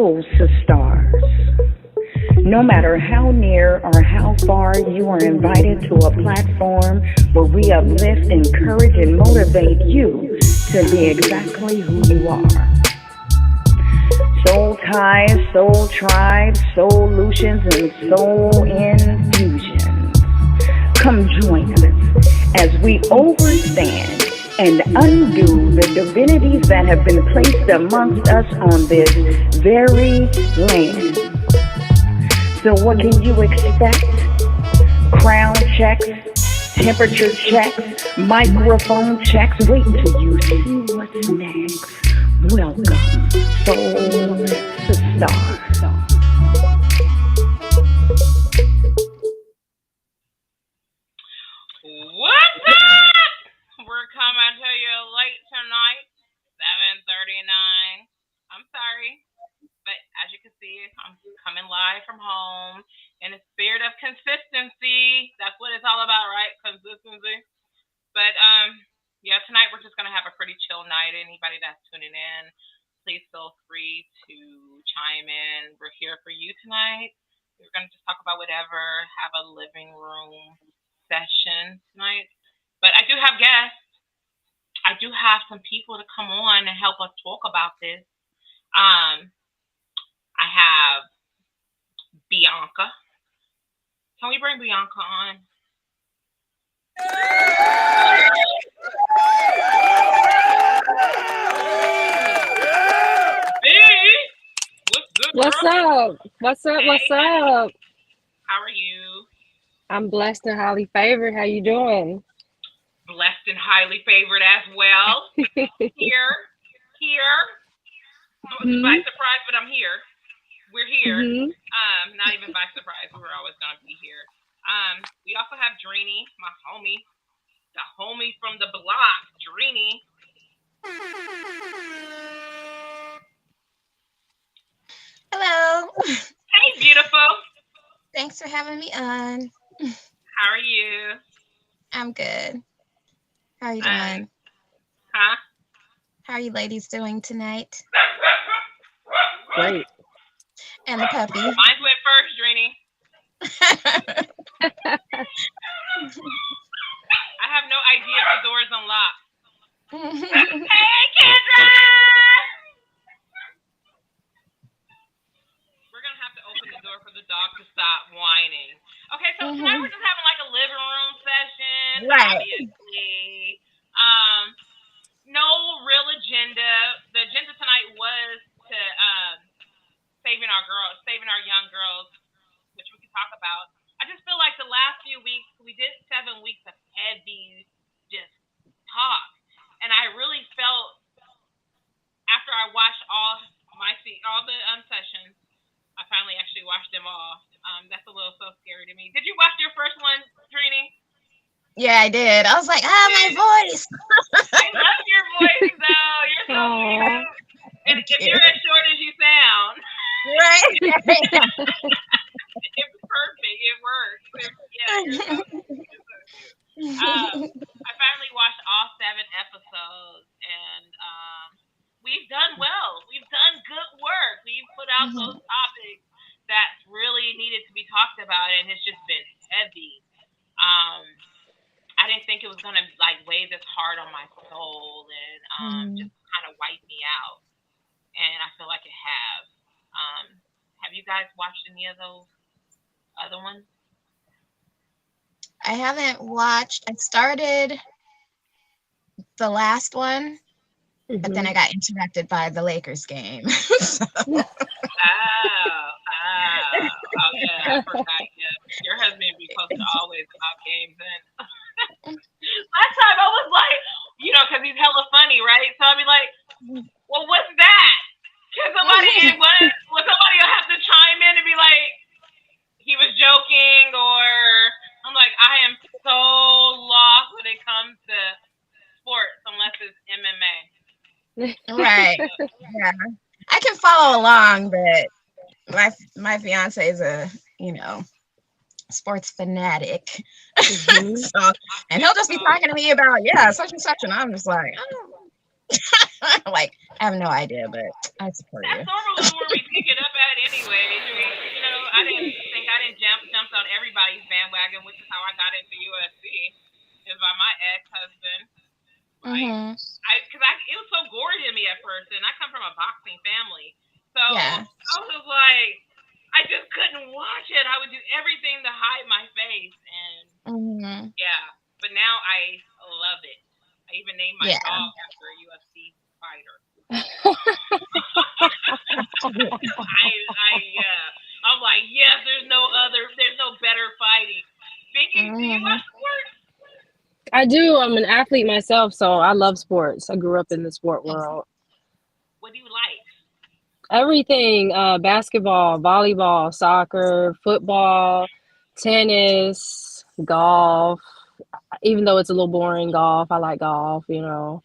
Oh, stars. No matter how near or how far, you are invited to a platform where we uplift, encourage, and motivate you to be exactly who you are. Soul ties, soul tribes, solutions, and soul infusions. Come join us as we overstand and undo the divinities that have been placed amongst us on this very land. So what can you expect? Crown checks, temperature checks, microphone checks. Wait till you see what's next. Welcome, Soul Star. What's up? We're coming to you late tonight, 7:39. I'm sorry, but as you can see, I'm coming live from home in the spirit of consistency. That's what it's all about, right? Consistency. But yeah, tonight we're just gonna have a pretty chill night. Anybody that's tuning in, please feel free to chime in. We're here for you tonight. We're gonna just talk about whatever, have a living room session tonight. But I do have guests. I do have some people to come on and help us talk about this. Um, I have Bianca. Can we bring Bianca on? Hey, what's good, What's girl? up? What's up? Hey, What's honey. up? How are you? I'm blessed and highly favored. How you doing? Blessed and highly favored as well. Here. By hmm surprise, but I'm here. We're here. hmm Not even by surprise. We were always gonna be here. We also have Drini, my homie, the homie from the block, Drini. Hello. Hey, beautiful. Thanks for having me on. How are you? I'm good. How are you Um, doing? huh? How are you ladies doing tonight? Great. And the puppy. Mine went first, Drini. I have no idea if the door is unlocked. Hey, Kendra! We're gonna have to open the door for the dog to stop whining. Okay, so tonight we're just having like a living room session, Right. obviously. No real agenda. The agenda tonight was to saving our young girls, which we can talk about. I just feel like the last few weeks we did 7 weeks of heavy just talk, and I really felt after I watched all the sessions, I finally actually watched them all. That's a little so scary to me. Did you watch your first one, Trini? Yeah, I did. I was like, my voice. I love your voice though. You're so Aw. cute. And if you're as short as you sound, Right. it's perfect. It works. Yeah, you're so cute. I finally watched all 7 episodes, and we've done well. We've done good work. We've put out those topics that really needed to be talked about, and it's just been heavy. Um, I didn't think it was gonna like weigh this hard on my soul and just kind of wipe me out, and I feel like it has. Have you guys watched any of those other ones? I haven't watched. I started the last one, but then I got interrupted by the Lakers game. Oh, yeah, I forgot. Yeah, your husband be posting always about games, and last time I was like, because he's hella funny, right? So I'd be like, well, what's that? Because somebody will have to chime in and be like, he was joking, or I'm like, I am so lost when it comes to sports unless it's MMA. Right. Yeah. I can follow along, but my fiance is a sports fanatic. hmm So, and he'll just be talking to me about such and such, and I'm just like, oh. Like, I have no idea, but I support That's you. normally where we pick it up at anyway. I didn't jump on everybody's bandwagon, which is how I got into UFC. Is by my ex-husband. Like, Mm-hmm. it was so gory to me at first, and I come from a boxing family, so Yeah. I was like, I just couldn't watch it. I would do everything to hide my face, and Mm-hmm. yeah. But now I love it. I even named my Yeah. dog after a UFC fighter. I'm like, yes, there's no better fighting. Vicky, do you Mm-hmm. watch sports? I do. I'm an athlete myself, so I love sports. I grew up in the sport world. What do you like? Everything, basketball, volleyball, soccer, football, tennis, golf. Even though it's a little boring golf, I like golf, you know.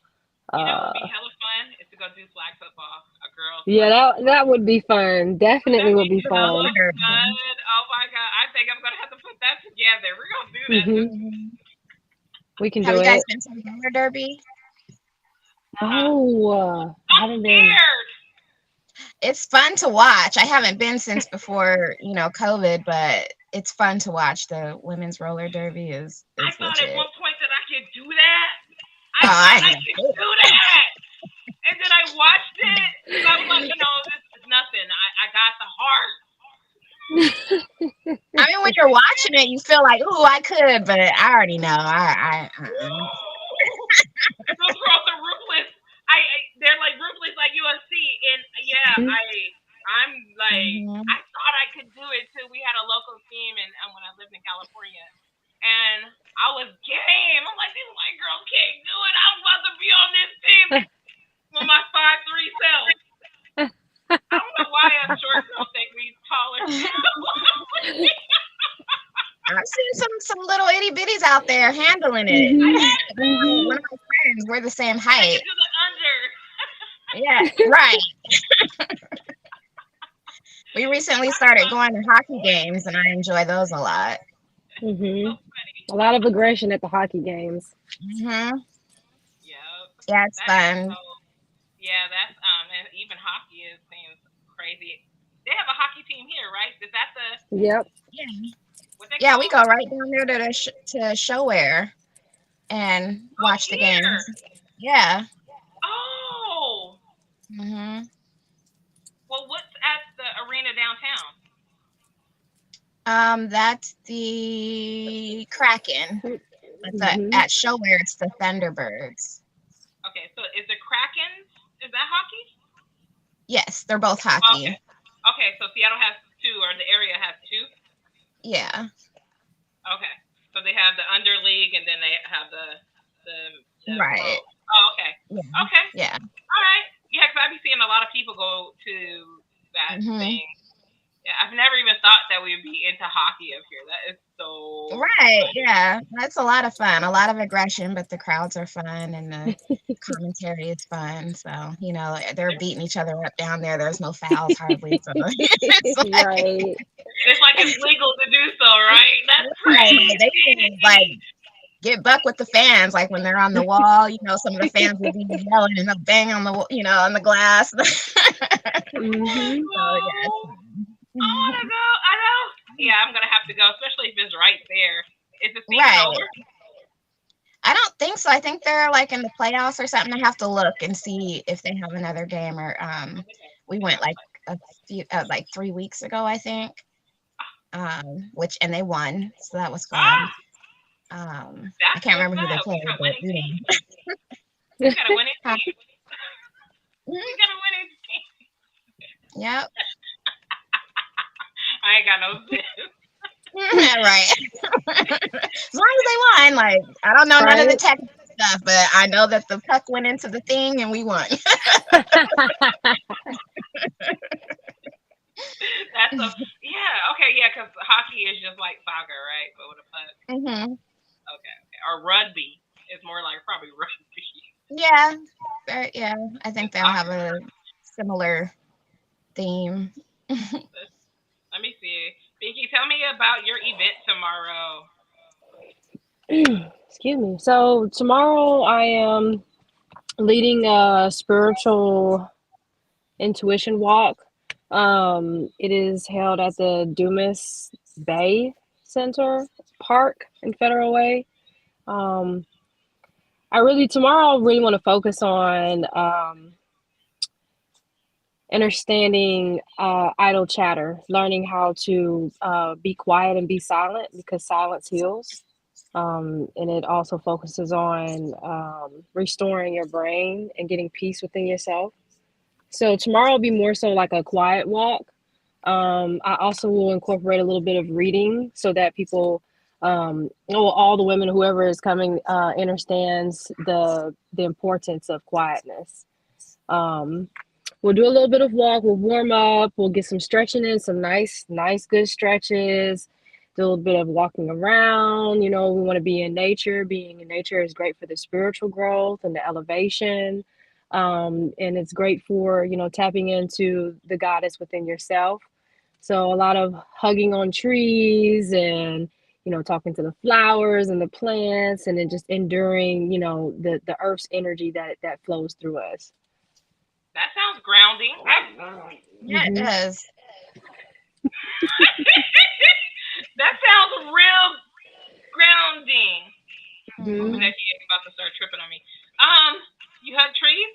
You know what would be Uh, hella fun is to go do flag football, a girls yeah, flag football. that would be fun. Definitely That'd would be be The hella fun. roller fun. derby. Oh my god, I think I'm gonna have to put that together. We're gonna do that. Mm-hmm. We can Have do you guys it. been to the roller derby? No, I I'm haven't been. scared. It's fun to watch. I haven't been since before, COVID, but it's fun to watch. The women's roller derby I is thought at legit. one point that I could do that. I Oh, thought I I could know. do that. And then I watched it because I was like, this is nothing. I got the heart. I mean, when you're watching it, you feel like, "Ooh, I could," but I already know. Those girls are ruthless. They're like ruthless like UFC. And yeah, I'm like Mhm. I thought I could do it too. We had a local team and when I lived in California. And I was game. I'm like, these white girls can't do it. I'm about to be on this team with my 5'3" self. I don't know why us short girls think we taller. I've seen some little itty bitties out there handling it. One of my friends, we're the same I height. can do the under. Yeah, right. We recently started going to hockey games, and I enjoy those a lot. Hmm. So funny. A lot of aggression at the hockey games. Hmm. Yep. Yeah, it's That is fun. so. Yeah, that's and even hockey seems crazy. They have a hockey team here, right? Is that Yep. Yeah, what they yeah. We call? go right down there to Showware and Oh, watch the here. games. Yeah. Oh. Hmm. Well, what's at the arena downtown? That's the Kraken. Hmm. At Showware, it's the Thunderbirds. Okay, so is the Kraken? Is that hockey? Yes, they're both hockey. Okay. Okay, so Seattle has two, or the area has two. Yeah. Okay, so they have the under league, and then they have the pro. Right. Oh, okay. Yeah. Okay. Yeah. All right. Yeah, because I be seeing a lot of people go to that Hmm. thing. Yeah, I've never even thought that we'd be into hockey up here. That is so Right. funny. Yeah. That's a lot of fun. A lot of aggression, but the crowds are fun and the commentary is fun. So, they're beating each other up down there. There's no fouls hardly. So it's Right. It's like it's legal to do so, right? That's right. They crazy. can get buck with the fans, like when they're on the wall. Some of the fans will be yelling and they'll bang on on the glass. Hmm. So yeah, it's fun. I want to go. I know. Yeah, I'm gonna have to go, especially if it's right there. Is the season Right. over? I don't think so. I think they're like in the playoffs or something. I have to look and see if they have another game or we went like a few like 3 weeks ago, I think. And they won, so that was fun. I That's can't what's remember who they up. We played, got a but winning team. We got a winning Huh. team. We got a winning team. Yep. I ain't got no sense. Right. As long as they won, like I don't know none of the Right. technical stuff, but I know that the puck went into the thing and we won. That's a okay, yeah, because hockey is just like soccer, right? But with a puck. Hmm. Okay. Or rugby. It's more like probably rugby. Yeah. Yeah. I think they'll have a similar theme. Let me see. Vicky, tell me about your event tomorrow. Excuse me. So tomorrow I am leading a spiritual intuition walk. It is held at the Dumas Bay Center Park in Federal Way. Um, tomorrow I really want to focus on understanding idle chatter, learning how to be quiet and be silent because silence heals. And it also focuses on restoring your brain and getting peace within yourself. So tomorrow will be more so like a quiet walk. I also will incorporate a little bit of reading so that people, well, all the women, whoever is coming, understands the importance of quietness. Um, we'll do a little bit of walk. We'll warm up. We'll get some stretching in, some nice, good stretches. Do a little bit of walking around. You know, we want to be in nature. Being in nature is great for the spiritual growth and the elevation. And it's great for, you know, tapping into the goddess within yourself. So a lot of hugging on trees and, you know, talking to the flowers and the plants and then just enduring, you know, the earth's energy that flows through us. That sounds grounding. Yeah, it Mm-hmm. does. That sounds real grounding. Mm-hmm. That he is about to start tripping on me. You hug trees?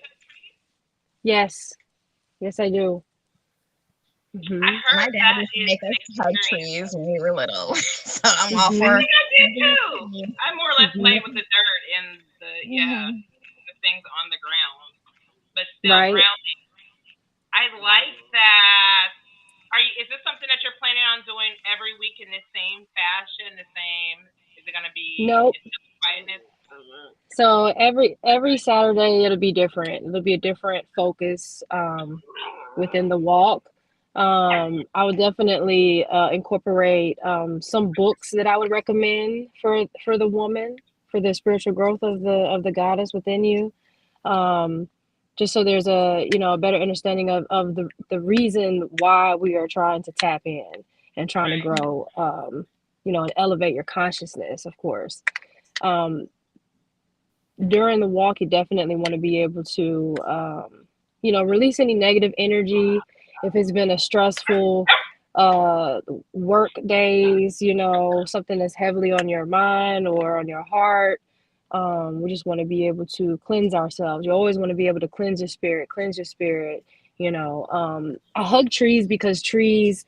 Yes. Yes, I do. I Mm-hmm. My heard dad that used to is make an us hug experience. trees when we were little. So I'm all I Mm-hmm. for think I did hugging a too. tree. I more or less Mm-hmm. played with the dirt and Mhm. the things on the ground. But still Right. grounding. I like that. Is this something that you're planning on doing every week in the same fashion? The same? Is it gonna be Nope. in quietness? So every Saturday it'll be different. It'll be a different focus within the walk. I would definitely incorporate some books that I would recommend for the woman for the spiritual growth of the goddess within you. Um, just so there's a, you know, a better understanding of the reason why we are trying to tap in and trying to Right. grow, you know, and elevate your consciousness, of course. Um, During the walk, you definitely want to be able to, you know, release any negative energy. If it's been a stressful uh, work days, you know, something that's heavily on your mind or on your heart, we just want to be able to cleanse ourselves. You always want to be able to cleanse your spirit. You know, I hug trees because trees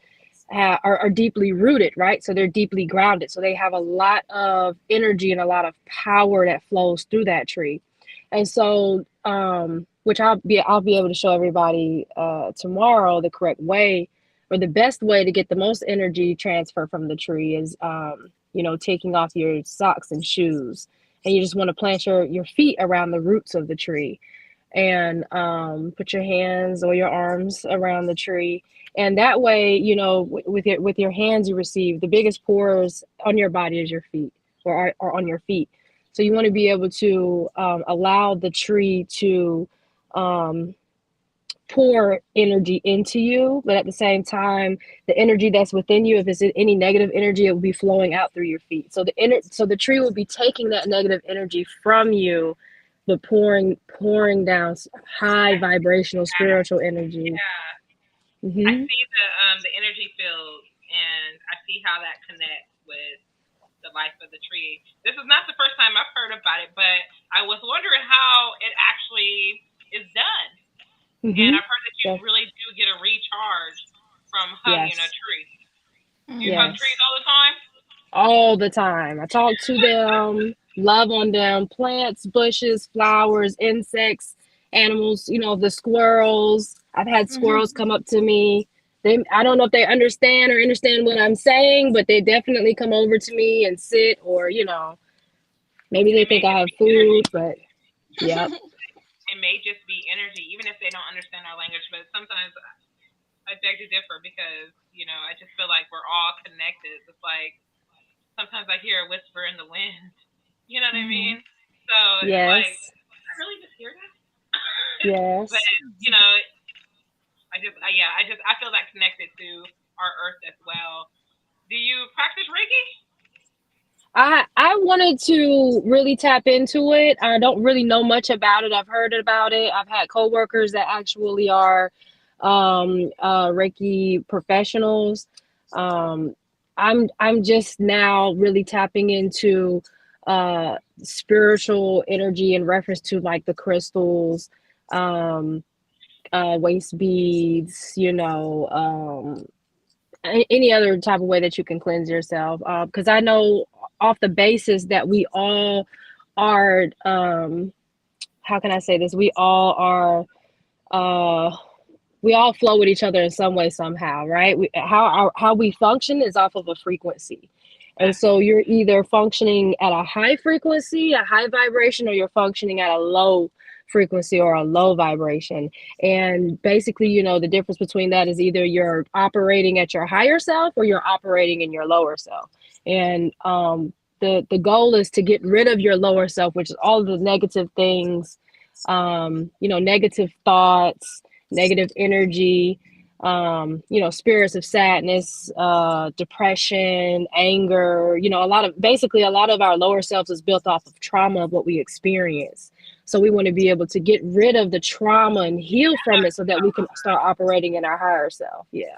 are deeply rooted, right? So they're deeply grounded. So they have a lot of energy and a lot of power that flows through that tree. And so, which I'll be able to show everybody tomorrow the correct way or the best way to get the most energy transfer from the tree is, you know, taking off your socks and shoes, and you just want to plant your feet around the roots of the tree and put your hands or your arms around the tree, and that way, you know, with your hands you receive the biggest pores on your body is your feet or on your feet. So you want to be able to allow the tree to um, pour energy into you, but at the same time, the energy that's within you, if it's any negative energy, it will be flowing out through your feet. So so the tree will be taking that negative energy from you, but pouring down high vibrational spiritual energy. Yeah. I Hmm. see the energy field, and I see how that connects with the life of the tree. This is not the first time I've heard about it, but I was wondering how it actually is done. And Hmm. I've heard that you Yes. really do get a recharge from hugging a Yes. tree. Do you hug Mhm. trees Yes. all the time? All the time. I talk to them, love on them, plants, bushes, flowers, insects, animals, you know, the squirrels. I've had squirrels Mhm. come up to me. I don't know if they understand what I'm saying, but they definitely come over to me and sit, or, you know, maybe And they it may think I just have be energy. food, but yep. It may just be energy, even if they don't understand our language. But sometimes I beg to differ because, I just feel like we're all connected. It's like sometimes I hear a whisper in the wind. You know what I Mhm. mean? So it's like, Yes. I really just hear that. But, Yes. you know, I feel that connected to our earth as well. Do you practice Reiki? I wanted to really tap into it. I don't really know much about it. I've heard about it. I've had coworkers that actually are Reiki professionals. Um, I'm just now really tapping into spiritual energy in reference to like the crystals, um, waist beads, any other type of way that you can cleanse yourself. Because I know off the basis that we all are, how can I say this? Uh, we all flow with each other in some way somehow, right? How we function is off of a frequency. And so you're either functioning at a high frequency, a high vibration, or you're functioning at a low frequency or a low vibration. And basically, the difference between that is either you're operating at your higher self or you're operating in your lower self. And the goal is to get rid of your lower self, which is all the negative things, negative thoughts, negative energy, spirits of sadness, depression, anger. A lot of our lower selves is built off of trauma of what we experience. So we want to be able to get rid of the trauma and heal from it so that we can start operating in our higher self. Yeah.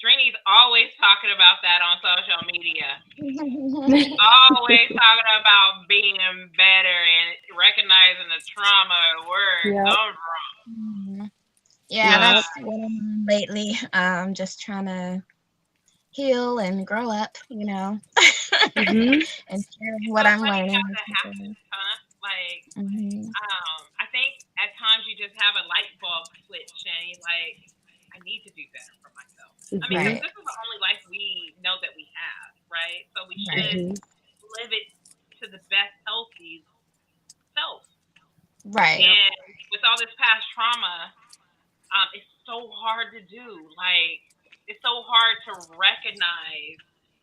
Drini's always talking about that on social media. Always talking about being better and recognizing the trauma where it Yep. comes from. Yeah, that's what I'm on lately. Just trying to heal and grow up, Mm-hmm. and sharing It's what so I'm funny learning how with that people. happens, huh? Like, Hmm. I think at times you just have a light bulb switch and you're like, I need to do better for myself. I mean, because Mm-hmm. Right, this is the only life we know that we have, right? So we right, should Mm-hmm. live it to the best healthy self. right. Yep. And with all this past trauma, it's so hard to do. Like, it's so hard to recognize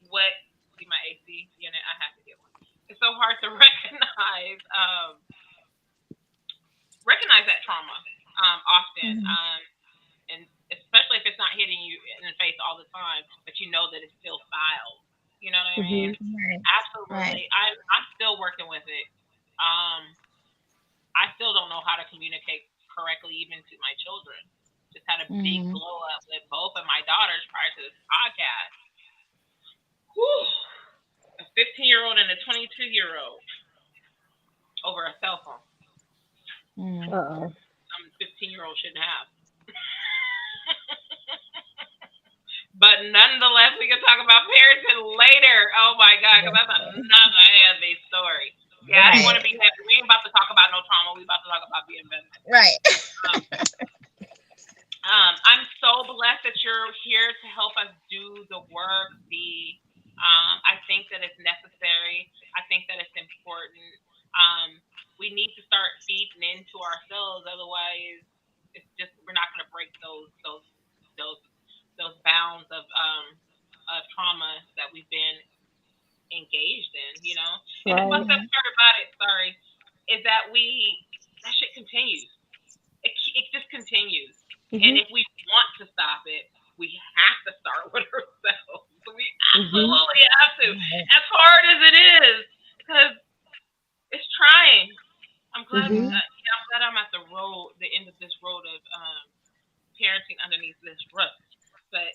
what. See my AC unit. I have to get one. It's so hard to recognize that trauma often, Hmm. and especially if it's not hitting you in the face all the time, but you know that it's still filed. You know what I mean? Mm-hmm. Right, right. Absolutely. I'm still working with it. Um, I still don't know how to communicate correctly, even to my children. Just had a big Hmm. blow up with both of my daughters prior to this podcast. Whew. A 15-year-old and a 22-year-old over a cell phone. Hmm. Uh-oh. Some 15-year-old shouldn't have. But nonetheless, we can talk about parenting later. Oh my God, because that's another heavy story. Yeah, I didn't want Right, to be heavy. We ain't about to talk about no trauma. We about to talk about being better. right. Um, I'm so blessed that you're here to help us do the work. I think that it's necessary. I think that it's important. We need to start feeding into ourselves. Otherwise, it's just we're not going to break those those bounds of trauma that we've been engaged in. And the Right. fucked up Hmm. part about it, sorry, is that that shit continues. It just continues. And Mm-hmm. if we want to stop it, we have to start with ourselves. We Mm-hmm. absolutely have to. Right. As hard as it is, because it's trying. I'm glad. Mm-hmm. Hmm. Yeah, I'm glad I'm at the end of this road of parenting underneath this roof. But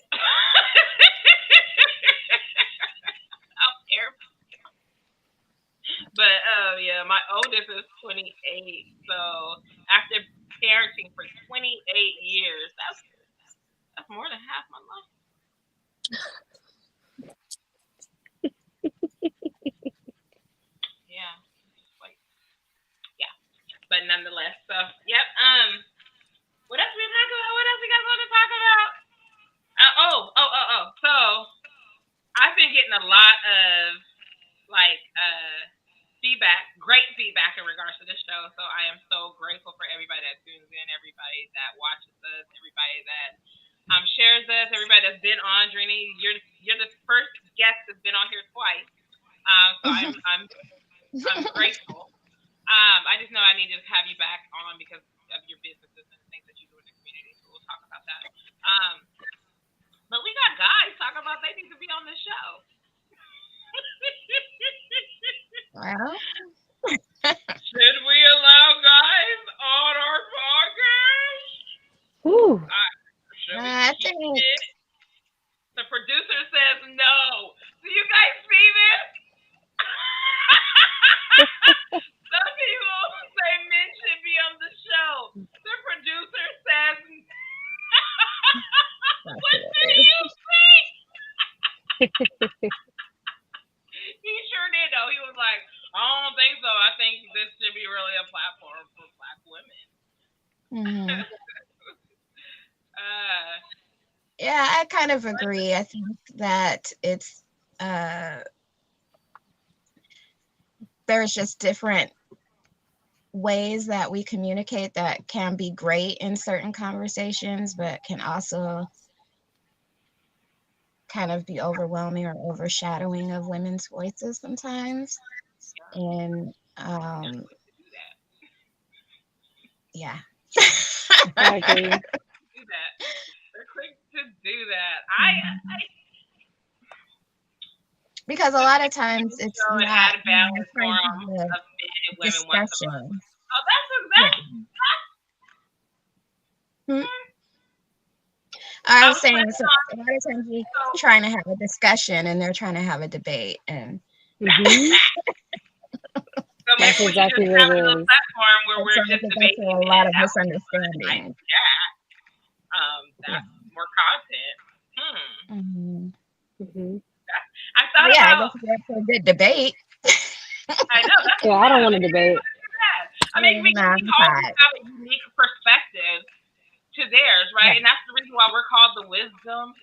I'm terrible. But yeah, my oldest is 28. So after parenting for 28 years, that's more than half my life. Yeah, like yeah. But nonetheless, so yep. What else we talk about? What else we guys want to talk about? So I've been getting a lot of like feedback, great feedback in regards to this show. So I am so grateful for everybody that tunes in, everybody that watches us, everybody that shares us, everybody that's been on. Drini, you're the first guest that's been on here twice. So I'm grateful. I just know I need to have you back on because of your businesses and the things that you do in the community. So we'll talk about that. But we got guys talking about they need to be on the show. Well, Should we allow guys on our podcast? Whew. Should we I keep think it? The producer says no. Do you guys see this? Some people say men should be on the show. The producer says, that's what do hilarious. you think? He sure did, though. He was like, I don't think so. I think this should be really a platform for black women. Mhm. uh, Yeah, I kind of agree. I think that it's there's just different ways that we communicate that can be great in certain conversations, but can also kind of be overwhelming or overshadowing of women's voices sometimes. And do that. yeah. I agree. Do that. They're quick to do that. I Because a the lot of second times TV it's show it not, had a balanced trying to forum have a of men and women once a month. discussion. Oh, that's Yeah. Hmm. I I was was saying planning so on a lot of times we're so trying to have a discussion and they're trying to have a debate. And Hmm. so maybe That's we should exactly just what have it a little is. platform where it we're sounds just like that's debating a men. lot of That would be good. misunderstanding. That's more content. Mm-hmm. Hmm. I thought Yeah, I about. guess we're up for a good debate. I know that's Yeah, I don't want to maybe we debate. want to do that. I mean, because Nah, we I'm always tired. have a unique perspective to theirs, right? Right. And that's the reason why we're called the wisdom,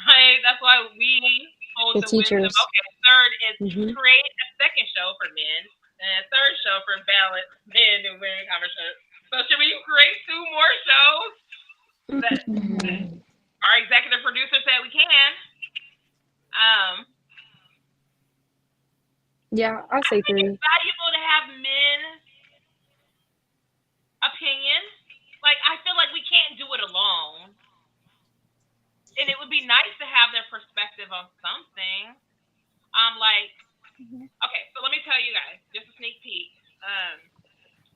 right? That's why we hold The the wisdom. teachers. Okay, third is Hmm. create a second show for men, and a third show for balance men and women conversation. So should we create two more shows that our executive producer said we can? Um, Yeah, I'll I say think it's 3. valuable to have men's opinion. Like I feel like we can't do it alone. And it would be nice to have their perspective on something. Like, okay, so let me tell you guys, just a sneak peek.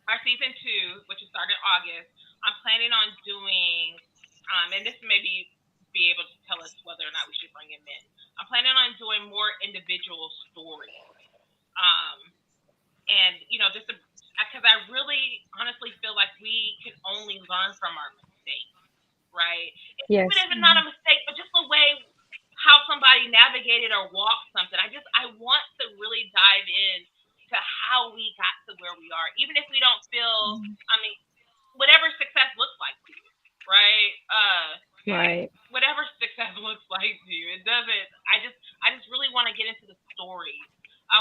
Our season 2, which is starting in August, I'm planning on doing, and this maybe be able to tell us whether or not we should bring in men. I'm planning on doing more individual stories. Um, and just because I really honestly feel like we can only learn from our mistakes, right? Even Yes. if it's not a mistake, but just the way how somebody navigated or walked something. I want to really dive in to how we got to where we are, even if we don't feel. I mean, whatever success looks like to you, right? Right. Whatever success looks like to you, it doesn't. I just really want to get into the stories.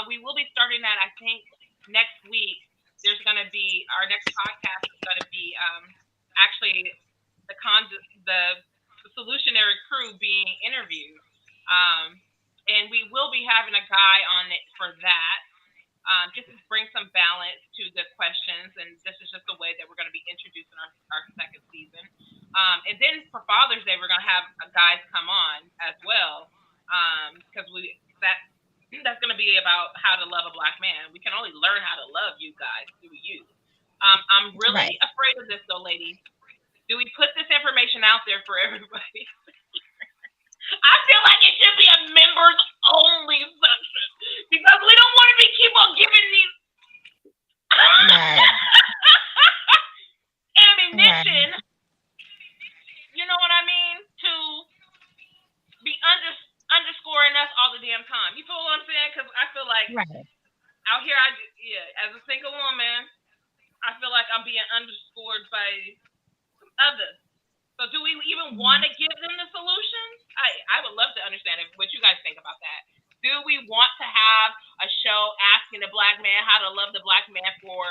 We will be starting that, I think, next week. There's going to be our next podcast is going to be actually the the Soulutionary crew being interviewed, and we will be having a guy on it for that. Just to bring some balance to the questions, and this is just the way that we're going to be introducing our second season. And then for Father's Day, we're going to have guys come on as well, because that's going to be about how to love a black man. We can only learn how to love you guys through you. I'm really Right. afraid of this though, ladies. Do we put this information out there for everybody? I feel like it should be a members only section because we don't want to be keep on giving these Right. Right. ammunition. You know what I mean? To be underscoring us all the damn time. You feel what I'm saying? Because I feel like Right. out here, as a single woman, I feel like I'm being underscored by some others. So do we even want to give them the solutions? I would love to understand what you guys think about that. Do we want to have a show asking the black man how to love the black man for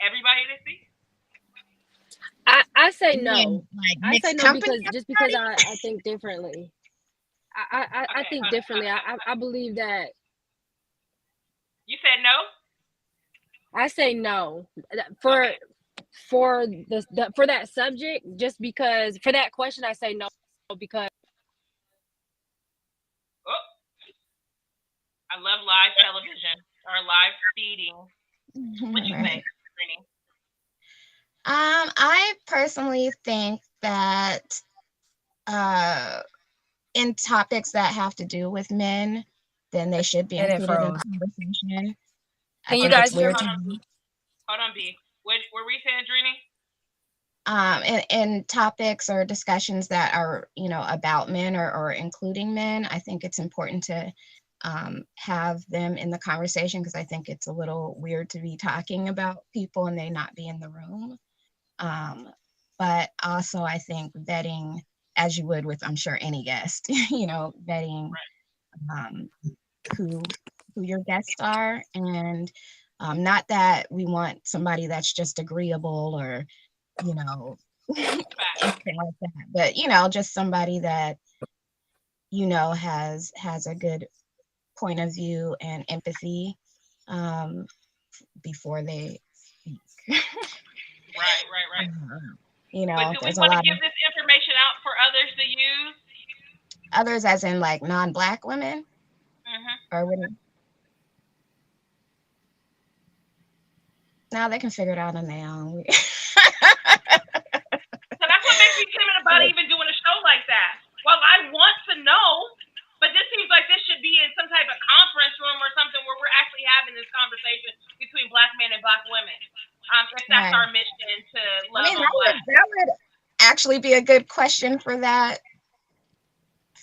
everybody to see? I say You mean no. like I say mixed no company, because everybody? I think differently. I Okay, think hold on, differently. I believe that. You said no? I say no Okay. for for that subject. Just because for that question, I say no because Oh, I love live television or live feeding. What you Right. think, Brittany? I personally think that uh, in topics that have to do with men, then they should be And it included in the froze. conversation. I Can you think it's guys hear weird me? to Hold on, me. hold on, B. What were we saying, Drini? In topics or discussions that are, about men or including men, I think it's important to have them in the conversation because I think it's a little weird to be talking about people and they not be in the room. Um, but also, I think vetting, as you would with, I'm sure, any guest, vetting Right. um, who who your guests are, and not that we want somebody that's just agreeable or you know Fact. anything like that, but just somebody that has a good point of view and empathy um, before they speak. Right, right, right. But do we There's a want to lot give of this information out for others to use? others, as in like non-black women, Mm-hmm. or women. Now they can figure it out on their own. So that's what makes me timid about even doing a show like that. Well, I want to know, but this seems like this should be in some type of conference room or something where we're actually having this conversation between black men and black women. If that's Right. our mission to I love mean, on black. that would actually be a good question for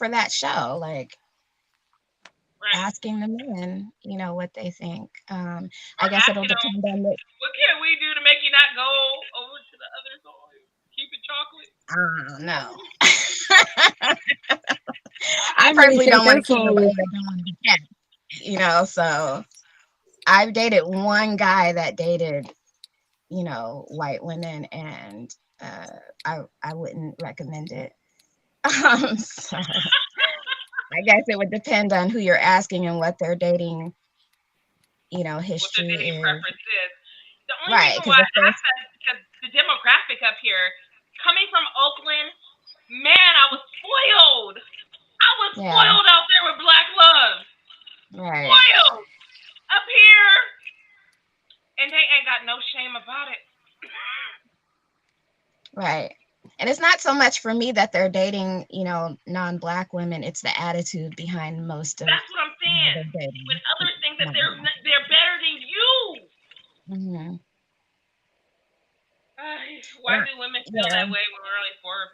that show, like Right. asking the men, what they think. Or I guess it'll asking them, depend on the. what can we do to make you not go over to the other side? Keep it chocolate. I don't know. I I really personally think don't want to that's keep it away. only. I don't want to be kept, so I've dated one guy that dated, white women, and I wouldn't recommend it. So I guess it would depend on who you're asking and what their dating, What their history dating is. preference is. The only Right, reason because why if I there's asked that is because the demographic up here, coming from Oakland, man, I was spoiled. I was yeah, spoiled out there with black love. right, Spoiled up here, and they ain't got no shame about it. right. And it's not so much for me that they're dating, non-black women. It's the attitude behind most of That's what I'm saying. they're When dating. others think that they're Non-black. they're better than you. Mm-hmm. Why do women feel Yeah. that way when we're only 4?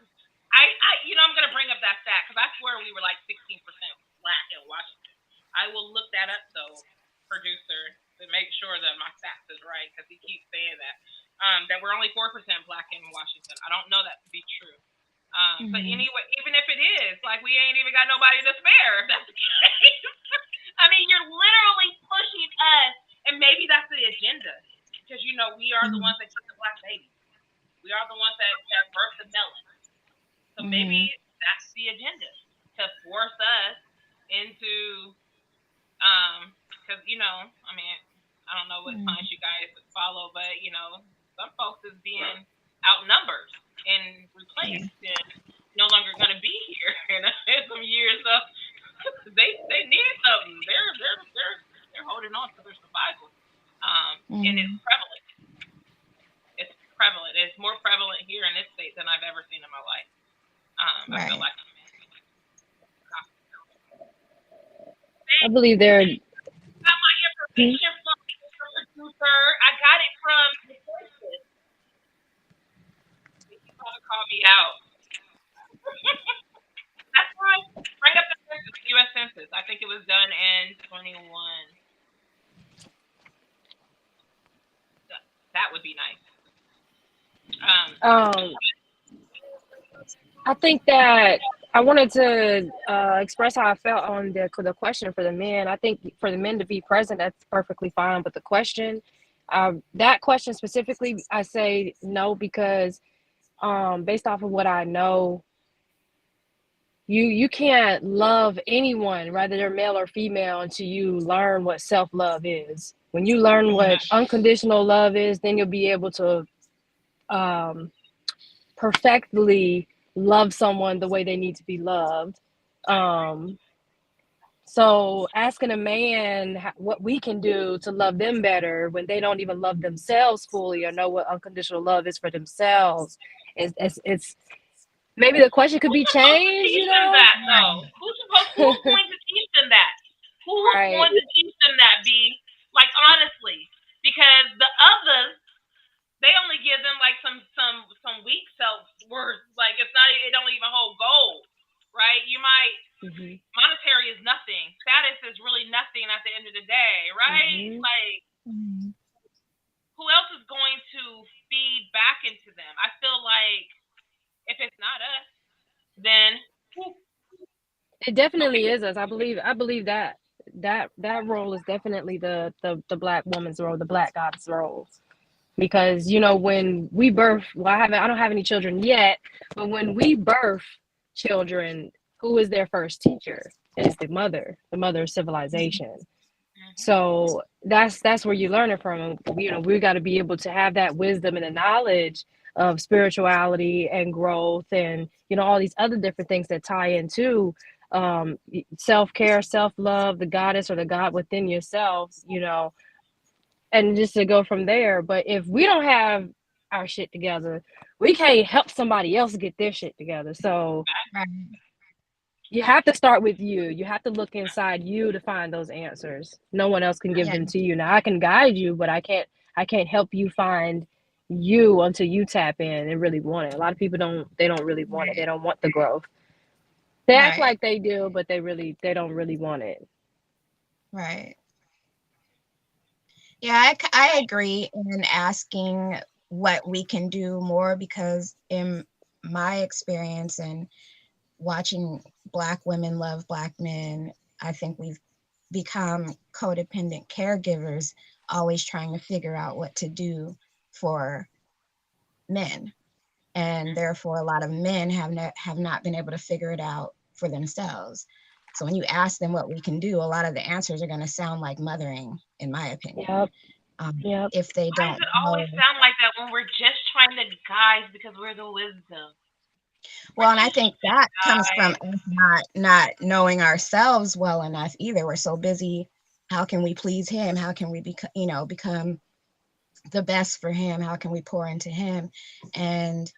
I'm gonna bring up that stat because I swear we were like 16% black in Washington. I will look that up though, producer, to make sure that my stats is right because he keeps saying that that we're only 4% black in Washington. I don't know that to be true. But Mm-hmm. anyway, even if it is, like we ain't even got nobody to spare. If that's the case. I mean, you're literally pushing us, and maybe that's the agenda because we are the ones that get the black baby. We are the ones that birth the melon. So Mm-hmm. maybe that's the agenda to force us into because I mean, I don't know what Mm-hmm. science you guys follow, but some folks is being outnumbered and Yeah. replaced and no longer going to be here in some years. So they need something. They're holding on to their survival. And it's Mm-hmm. prevalent. It's prevalent. It's more prevalent here in this state than I've ever seen in my life. I feel Right. like I believe they're. got my Hmm? information from the producer. I got it from the census. He probably called me out. That's why. Bring up the census, U.S. Census. I think it was done in 21. That would be nice. Um, Um, I think that I wanted to express how I felt on the question for the men. I think for the men to be present, that's perfectly fine. But the question, that question specifically, I say no because based off of what I know, you can't love anyone, whether they're male or female, until you learn what self love is. When you learn what unconditional love is, then you'll be able to um, perfectly love someone the way they need to be loved. Um, So asking a man what we can do to love them better when they don't even love themselves fully or know what unconditional love is for themselves, it's maybe the question could Who's be supposed to changed, teach them that though? Who's right? going to teach them that? Who's Right. going to teach them that? Be like honestly, because the others they only give them like some weak self words. Like it's not. It don't even hold gold, right? You might Hmm. monetary is nothing. Status is really nothing at the end of the day, right? Hmm. Like who else is going to feed back into them? I feel like if it's not us, then who? It Okay. definitely is us. I believe that role is definitely the black woman's role, the black goddess role. Because when we birth, well, I don't have any children yet, but when we birth children, who is their first teacher? It's the mother of civilization. Mm-hmm. So that's where you learn it from. We got to be able to have that wisdom and the knowledge of spirituality and growth, and all these other different things that tie into um, self-care, self-love, the goddess or the god within yourself. And just to go from there. But if we don't have our shit together, we can't help somebody else get their shit together. So Right. you have to start with you. You have to look inside you to find those answers. No one else can give Yeah. them to you. Now I can guide you, but I can't help you find you until you tap in and really want it. A lot of people don't really want it. They Right. don't want the growth. They act Right. like they do, but they don't really want it. Right. Yeah, I agree in asking what we can do more because in my experience and watching Black women love Black men, I think we've become codependent caregivers, always trying to figure out what to do for men. And therefore, a lot of men have not been able to figure it out for themselves. So when you ask them what we can do, a lot of the answers are going to sound like mothering, in my opinion. Yep. Yep. If they Why does don't it always know. sound like that when we're just trying to guide because we're the wisdom? We're Well, and I just think trying to that comes from guide. us not knowing ourselves well enough either. We're so busy. How can we please him? How can we become the best for him? How can we pour into him? And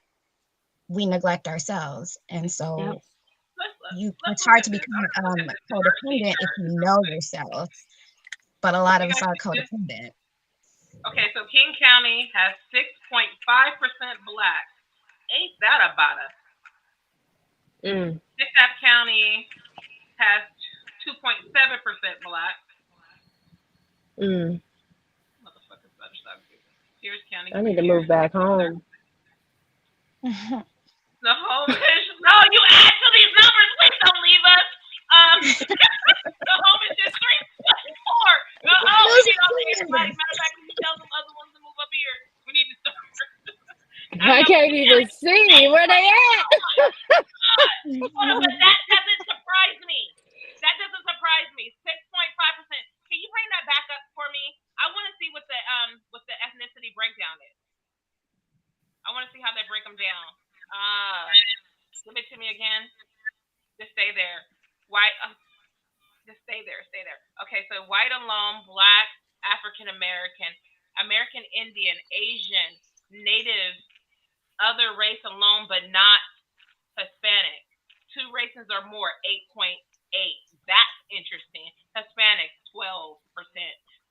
we neglect ourselves. And Yep. so Let's it's look hard at to this. become I'm gonna look at this diversity codependent if chart. you know yourself. But a lot We of us got are this. codependent. Okay, so King County has 6.5% black. Ain't that about us? Mm. DeKalb County has 2.7% black. Mm. Motherfuckers better stop giving. Pierce County, I need to move 3.30. back home. The home is no. You add to these numbers. Please don't leave us. The home is just 3.4. We Losing need all the team everybody. members. Matter of fact, we need to tell some other ones to move up here. We need to start. I I know can't King even County. see where they at. Hold on, but that doesn't surprise me. That doesn't surprise me. 6.5%. Can you bring that back up for me? I want to see what the ethnicity breakdown is. I want to see how they break them down. Give it to me again. Just stay there. White. Just stay there. Stay there. Okay, so white alone, black, African American, American Indian, Asian, Native, other race alone, but not Hispanic. Two races or more, 8.8. That's interesting. Hispanic, 12%.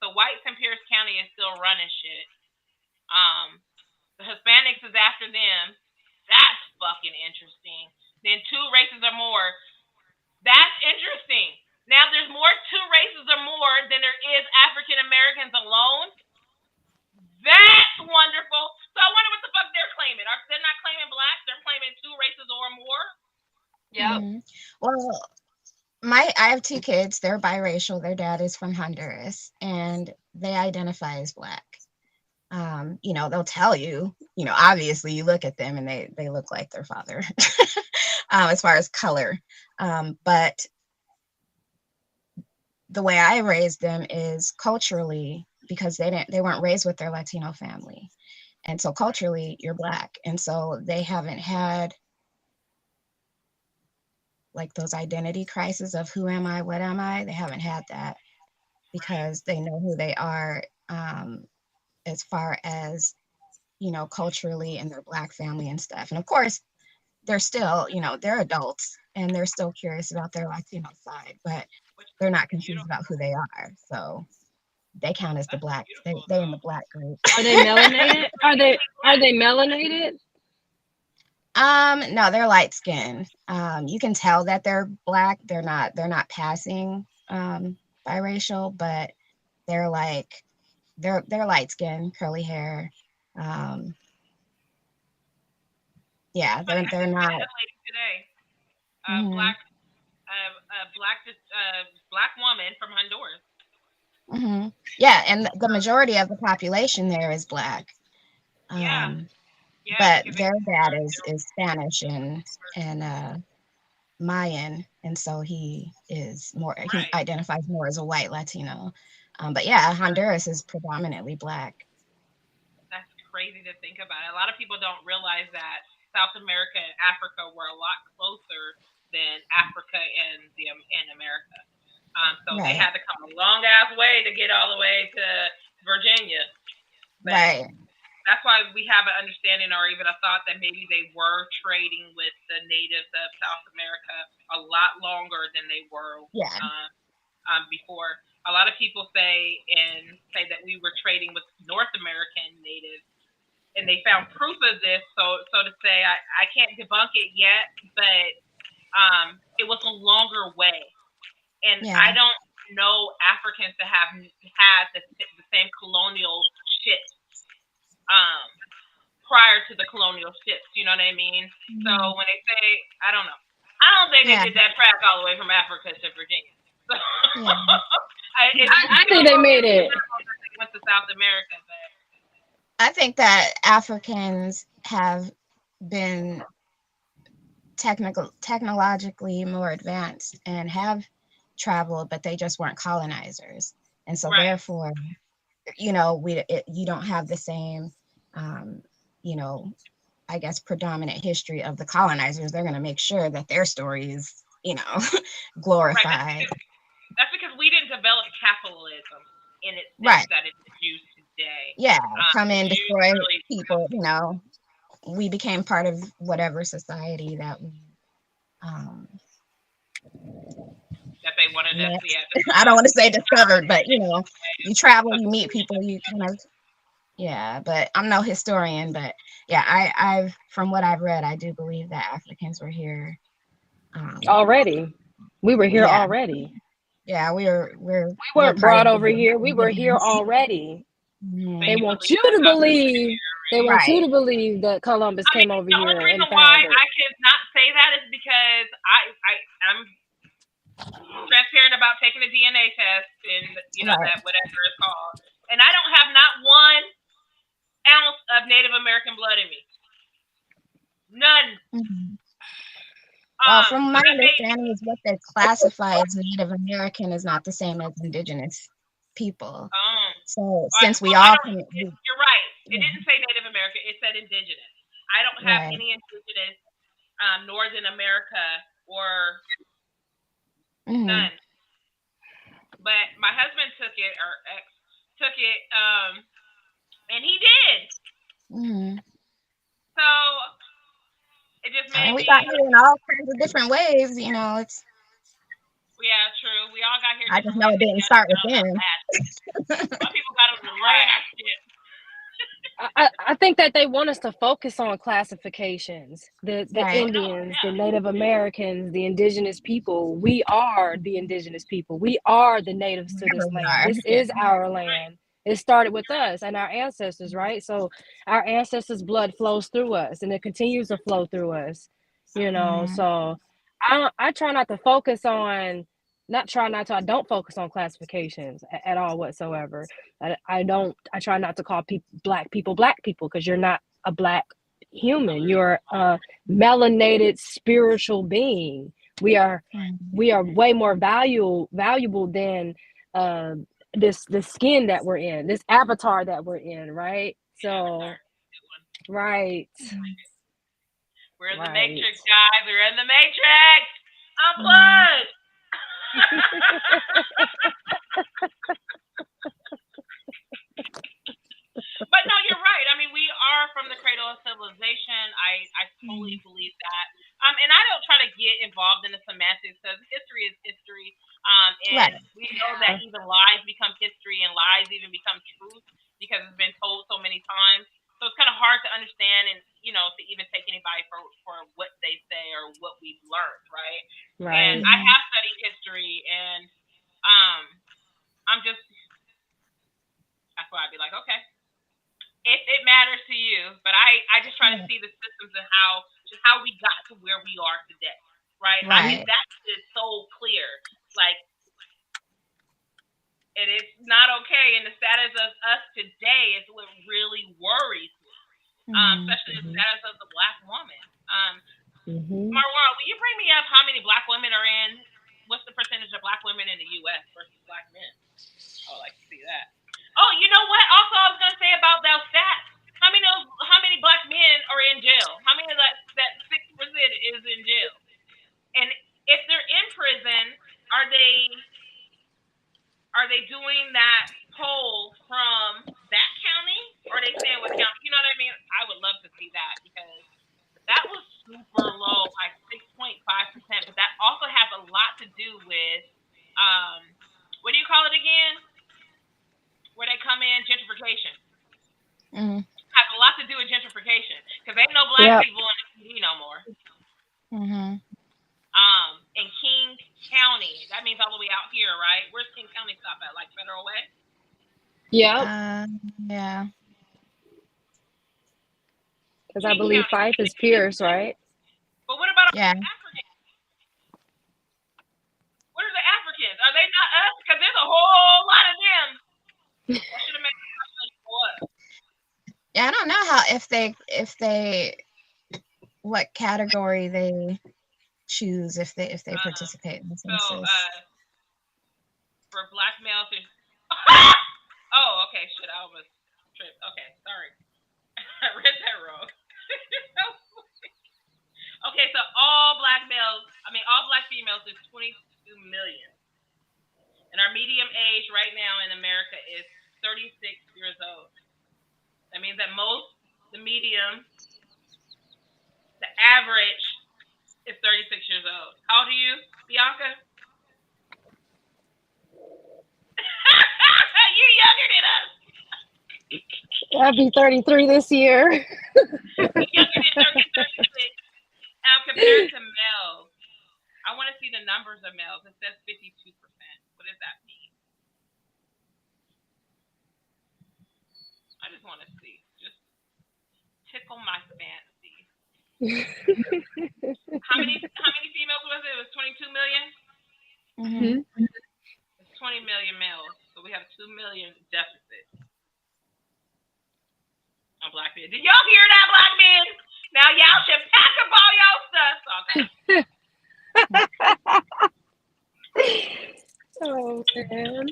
So whites in Pierce County is still running shit. The Hispanics is after them. That's fucking interesting. Then two races or more. That's interesting. Now there's more two races or more than there is African Americans alone. That's wonderful. So I wonder what the fuck they're claiming. They're not claiming blacks. They're claiming two races or more. Yep. Well, I have two kids. They're biracial. Their dad is from Honduras, and they identify as Black. They'll tell you, obviously you look at them and they look like their father, as far as color. But the way I raised them is culturally, because they weren't raised with their Latino family. And so culturally you're Black. And so they haven't had like those identity crises of who am I, what am I. They haven't had that Right. because they know who they are, as far as, culturally and their Black family and stuff. And of course, they're still, they're adults and they're still curious about their Latino side, but Which they're not is confused about beautiful. who they are. So they count as the That's Black. They beautiful they in the though. Black group. Are they melanated? Are they melanated? No, they're light skinned. You can tell that they're Black. They're not passing biracial, but they're like they're light skinned, curly hair. Um, yeah, It's funny. I they're just met not. a lady today, Hmm. black, black woman from Honduras. Hmm. Yeah, and the majority of the population there is Black. Yeah, Um, yeah, but because their dad is they're is Spanish and Mayan, and so he right. identifies more as a white Latino. But yeah, Honduras is predominantly Black. That's crazy to think about. A lot of people don't realize that South America and Africa were a lot closer than Africa and in America. So they Right, had to come a long ass way to get all the way to Virginia. But right. that's why we have an understanding or even a thought that maybe they were trading with the natives of South America a lot longer than they were Yeah, before. A lot of people say that we were trading with North American natives, and they found proof of this. So to say, I can't debunk it yet, but it was a longer way, and I yeah. don't know Africans to have had the same colonial shit um, prior to the colonial ships. You know what I mean? So Mhm. when they say, I don't know, I don't think they Yeah, did that track all the way from Africa to Virginia. So yeah, it's I still think they made it's it. minimal that they went to South America, but I think that Africans have been technologically more advanced and have traveled, but they just weren't colonizers, and so right. therefore, you don't have the same, um, you know, I guess, predominant history of the colonizers. They're going to make sure that their story is, Right. glorified. That's because we didn't develop capitalism in its sense Right. that it's used today. Yeah. Come The in, Jews destroy really people. We became part of whatever society that we um, that they wanted us met. to I don't want to say get discovered, but you travel, a you meet people, you kind of, yeah. But I'm no historian, but yeah, I've from what I've read, I do believe that Africans were here. Um, Already. We were here yeah, already. yeah, We we're weren't part brought of the over here. We were here indigenous. already. They make Mhm. you want you believe in to believe. They Soulutionary. want you Right. to believe that Columbus I mean, came over the only here reason and why found it. I cannot say that is because I'm transparent about taking a DNA test and Right. that whatever it's called, and I don't have not 1 ounce of Native American blood in me, none. Mhm. Well, from So my that may understanding, is what they classify as Native American is not the same as indigenous people. um. So All right, since we well, I all don't. can, You're right. It yeah, didn't say Native American. It said indigenous. I don't have right. any indigenous Northern America or Hmm. none. But my husband took it or ex took it, and he did. Hmm. So it just I mean, made we me. got here in all kinds of different ways. It's. Yeah, true. We all got here I just different know ways. it They didn't got us start with on the them. last. Some people got on the last shit. I think that they want us to focus on classifications. The Right. Oh no, Indians, the yeah, Native Americans, the indigenous people. We are the indigenous people. We are the natives to Wherever this we land. are. This Yeah. is our right. land. It started with us and our ancestors, right? So our ancestors' blood flows through us and it continues to flow through us. Hmm. So I try not to focus on not try not to I don't focus on classifications at all whatsoever. I don't I try not to call people black people because you're not a black human. You're a melanated spiritual being. We are Hmm. we are way more valuable than uh this skin that we're in, this avatar that we're in, right? So Avatar. Good one. right, We're in the right. Matrix, guys. We're in the Matrix. I'm Mhm. blood. But no, you're right. I mean, we are from the cradle of civilization. I totally Mhm. believe that. And I don't try to get involved in the semantics because history is history. And Right. we know that even lies become history and lies even become truth because it's been told so many times. So it's kind of hard to understand and to even take anybody for what they say or what we've learned, right? And Right. I Mhm. have studied history, and um, I'm just that's why I'd be like, okay, if it matters to you, but I just try to Right. see the systems and how we got to where we are today, right? I think Right. that is so clear. Like it is not okay, and the status of us today is what really worries me, Mhm. especially the Mhm. status of the black woman. Mhm. Marwan, will you bring me up how many black women are in? What's the percentage of black women in the U.S. versus black men? I would like to see that. Oh, you know what? Also, I was gonna say about those stats. How many black men are in jail? How many of that 6% is in jail? And if they're in prison, are they doing that poll from that county, or are they saying what county? You know what I mean? I would love to see that because that was super low, like 6.5%. But that also has a lot to do with what do you call it again? Where they come in gentrification. Mhm. Has a lot to do with gentrification because ain't no black Yep. people in the city no more. Mhm. In King County, that means all the way out here, right? Where's King County stop at? Like Federal Way? Yep. Yeah. Because I King believe County. Fife is Pierce, right? But what about Yeah. Africans? What are the Africans? Are they not us? Because there's a whole lot of them. That should have made the population go up. Yeah. I don't know how if they what category they choose if they Um, participate in the so census. for black males, there's. Oh, okay. Shit, I almost tripped. Okay, sorry. I read that wrong. Okay, so all black females is 22 million. And our medium age right now in America is 36 years old. That means that the medium, the average is 36 years old. How old are you, Bianca? You're younger than us. I'll be 33 this year. You're younger than 36. Compared to males, I want to see the numbers of males. It says 52%. What does that mean? I just want to see. Just tickle my fancy. How many females was it? It was 22 million. Mhm. Mhm. It's 20 million males, so we have 2 million deficit on black men. Did y'all hear that, black men? Now y'all should pack up all y'all stuff. Okay. Oh man.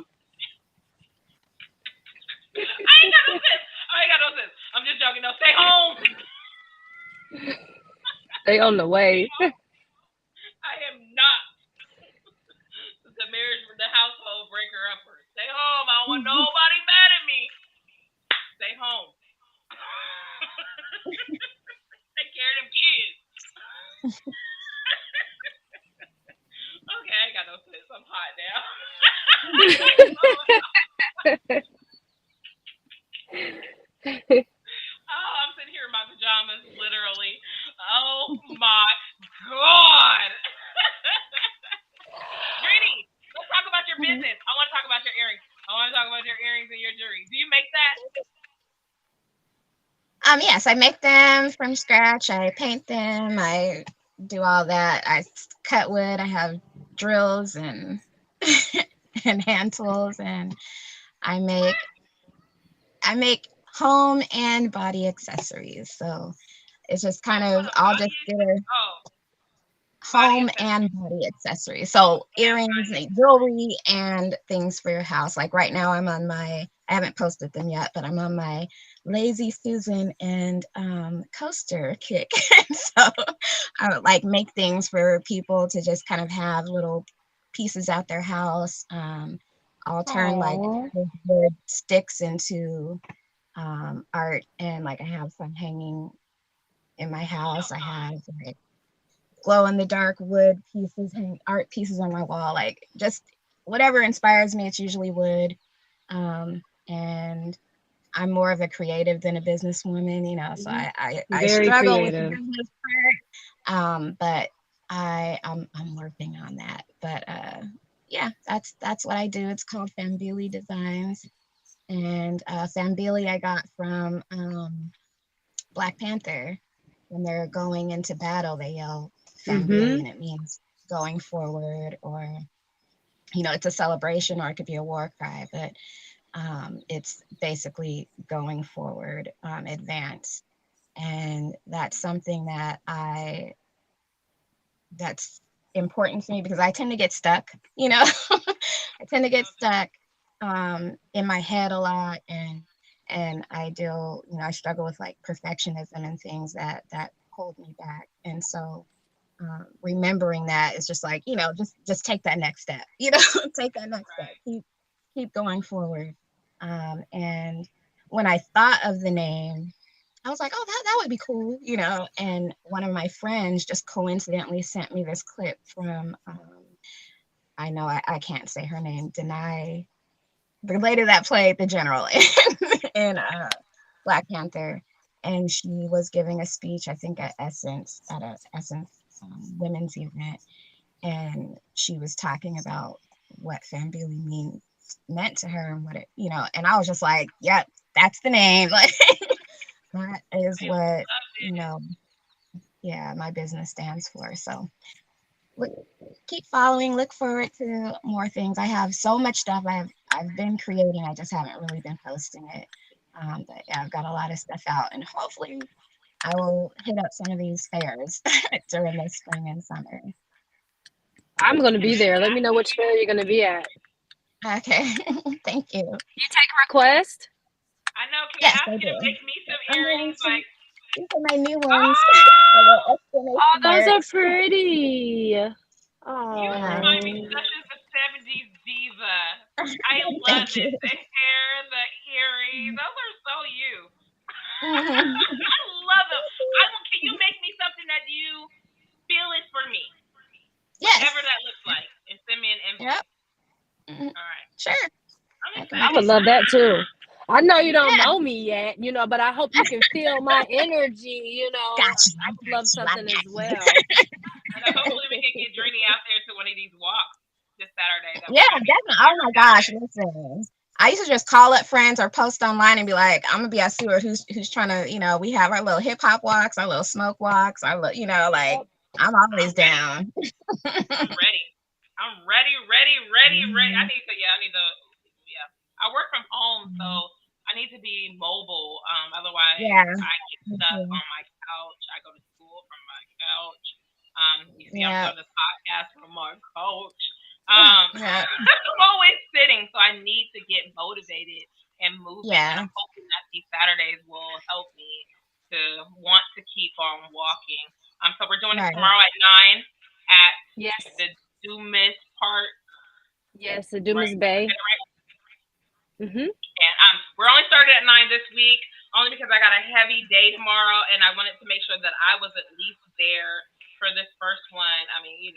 I ain't got no sense. I ain't got no sense. I'm just joking. No, stay home. They on the Stay way. home. I am not the marriage, the household breaker upper. Stay home. I don't want nobody mad at me. Stay home. Take care of them kids. Okay, I ain't got no sense. I'm hot now. Oh, I'm sitting here in my pajamas, literally. Oh my god. Drini, let's talk about your business. I want to talk about your earrings. I want to talk about your earrings and your jewelry. Do you make that? Yes, I make them from scratch. I paint them. I do all that. I cut wood. I have drills and and hand tools, and I make I make home and body accessories. So it's just Oh, kind hold of on. I'll Body just get a body home and accessories body accessories. So and earrings, body and accessories. jewelry, and things for your house. Like right now, I'm on my I haven't posted them yet, but I'm on my lazy Susan and coaster kick. So I would like make things for people to just kind of have little pieces out their house. I'll turn like Oh, wood sticks into art, and like I have some hanging in my house. I have like glow in the dark wood pieces, art pieces on my wall, like just whatever inspires me. It's usually wood. And I'm more of a creative than a businesswoman, so I very struggle with the creative. business part. But I'm working on that. But yeah, that's what I do. It's called Fambili Designs. And Fambili I got from Black Panther. When they're going into battle, they yell Fambili, Mm-hmm. and it means going forward, or it's a celebration, or it could be a war cry, but it's basically going forward, advance. And that's something that's important to me, because I tend to get stuck, I tend to get stuck in my head a lot, and I struggle with like perfectionism and things that hold me back. And so remembering that is just like, just take that next step, take that next step, Right. keep going forward. And when I thought of the name, I was like, oh, that would be cool, And one of my friends just coincidentally sent me this clip from, I know I can't say her name, Denai, the lady that played the general in Black Panther. And she was giving a speech, I think at a Essence women's event, and she was talking about what Fambili meant to her, and what it, and I was just like, yep, that's the name. Like that is I what, love you it. know, yeah, my business stands for. So look, keep following, look forward to more things. I have so much stuff I've been creating. I just haven't really been posting it. But yeah, I've got a lot of stuff out, and hopefully I will hit up some of these fairs during the spring and summer. I'm gonna And be there. Let me know which fair you're gonna be at. Okay. Thank you. You take a request? I know. Can I Yes, ask I you to do. make me some I'm going earrings? to. Like, These are my new ones. For the oh, Oh, exclamation those are marks. pretty. you remind me Oh, such as the '70s diva. I love Thank it. you. The hair, the earrings, those are so you. Mhm. I love them. Can you make me something that you feel it for me, whatever Yes. that looks like, and send me an Yep. invoice? Mhm. All right. Sure. I'm I can I make you would excited. love some. that too. I know you don't Yeah. know me yet, but I hope you can feel my energy. Got you. I I would love got you. I something as got well. And hopefully we can get Drini out there to one of these walks this Saturday that you. Yeah, we're going to be definitely. doing Oh every my gosh. Saturday. Listen. I used to just call up friends or post online and be like, I'm gonna be at Seward, who's trying to, we have our little hip hop walks, our little smoke walks, our little, like Yep. I'm I'm always ready. down. I'm ready. I'm ready, ready, ready, ready. Mhm. I need to, yeah. I work from home, so I need to be mobile. Otherwise, Yeah. I get Me stuck too. on my couch. I go to school from my couch. You see, I'm Yeah. doing this podcast from my couch. Yeah. I'm always sitting, so I need to get motivated and moving. And Yeah. I'm hoping that these Saturdays will help me to want to keep on walking. So we're doing it Right. tomorrow at 9 at Yes. the Dumas Park, Yes, the Dumas right? Did I Bay. get it right? Mhm. And we're only started at 9 this week, only because I got a heavy day tomorrow, and I wanted to make sure that I was at least there for this first one. I mean,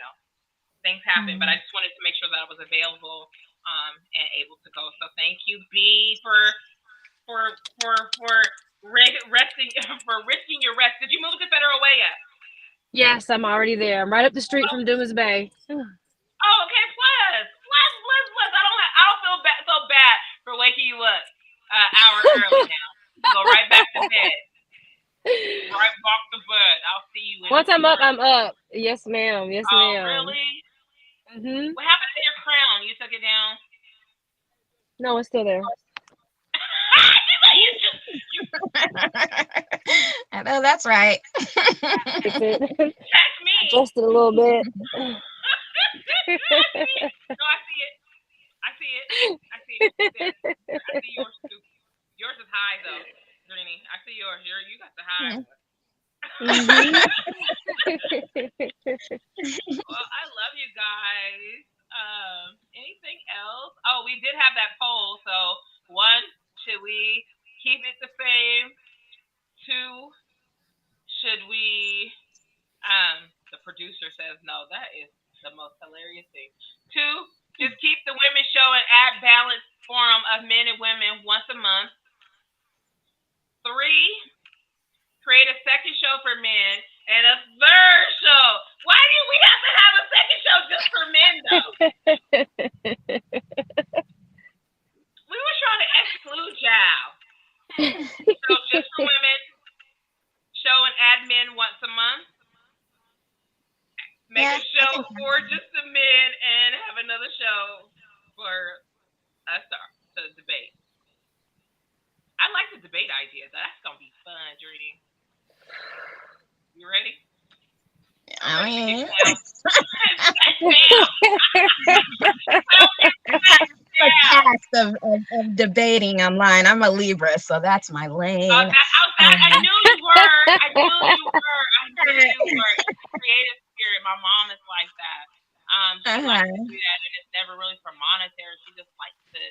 things happen, but I Mhm. just wanted to make sure that I was available and able to go. So thank you, B, for resting for risking your rest. Did you move to Federal Way yet? Yes, I'm already there. I'm right up the street from Dumas Bay. Oh, okay. Plus. I don't feel so bad for waking you up an hour early now. You can go right back to bed. Right off the bed. I'll see you in a Once I'm few up, more. I'm up. Yes, ma'am. Yes, Oh, ma'am. really? Mhm. What happened to your crown? You took it down? No, it's still there. you just you I know that's right. Fix it. text me. Adjust it a little bit. No, I see it. I see it. I see it. It's there. I see yours. Greenie, I see yours. You got the high Hmm. one. Mhm. Well, I love you guys. Anything else? Oh, we did have that poll. So, one, should we keep it the same? Two, should we? The producer says no. That is the most hilarious thing. Two, just keep the women show and add balanced forum of men and women once a month. Three, create a second show for men and a third show. Why do we have to have a second show just for men though? We were trying to exclude y'all. So just for women, show and add men once a month. Make Yeah, a I show think. for just the men and have another show for us to debate. I like the debate idea. That's gonna be fun, Judy. You ready? I'm I ready to get mean, down. Down. a Down. cast of debating online. I'm a Libra, so that's my lane. I knew you were. I knew you were. I knew you were. It's a creative spirit. My mom is like that. She likes to Uh-huh. do that, and it's never really for monetary. She just likes to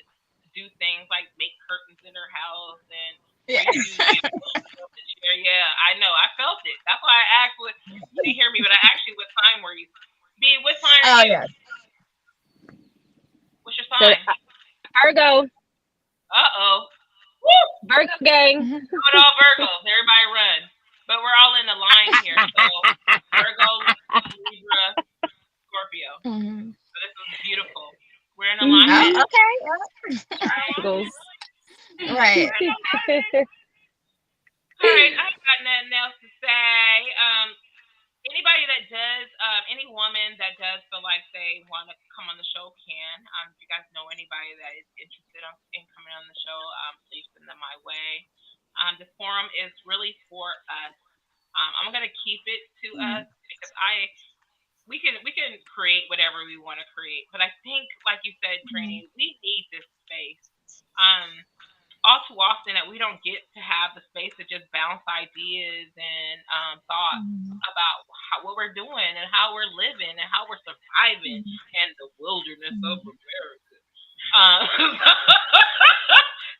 do things like make curtains in her house and Yeah. redo the chair. Yeah, I know. I felt it. That's why I asked. You didn't hear me, but I asked you what sign were you? B, what sign are Oh you? yeah. What's your So sign? Virgo, Uh-oh. Woo! Virgo gang. Put all Virgos. Everybody run. But we're all in the line here. So Virgo, Libra, Scorpio. Mhm. So this is beautiful. We're in alignment. Oh, okay. We're in alignment. Virgos. Right. We're in alignment. All right. I ain't got nothing else to say. Anybody that does, any woman that does feel like they want to come on the show can. If you guys know anybody that is interested in coming on the show, please send them my way. This forum is really for us. I'm gonna keep it to us because we can create whatever we want to create, but I think, like you said, Trini, we need this space. Um, all too often that we don't get to have the space to just bounce ideas and thoughts about what we're doing and how we're living and how we're surviving in the wilderness of America.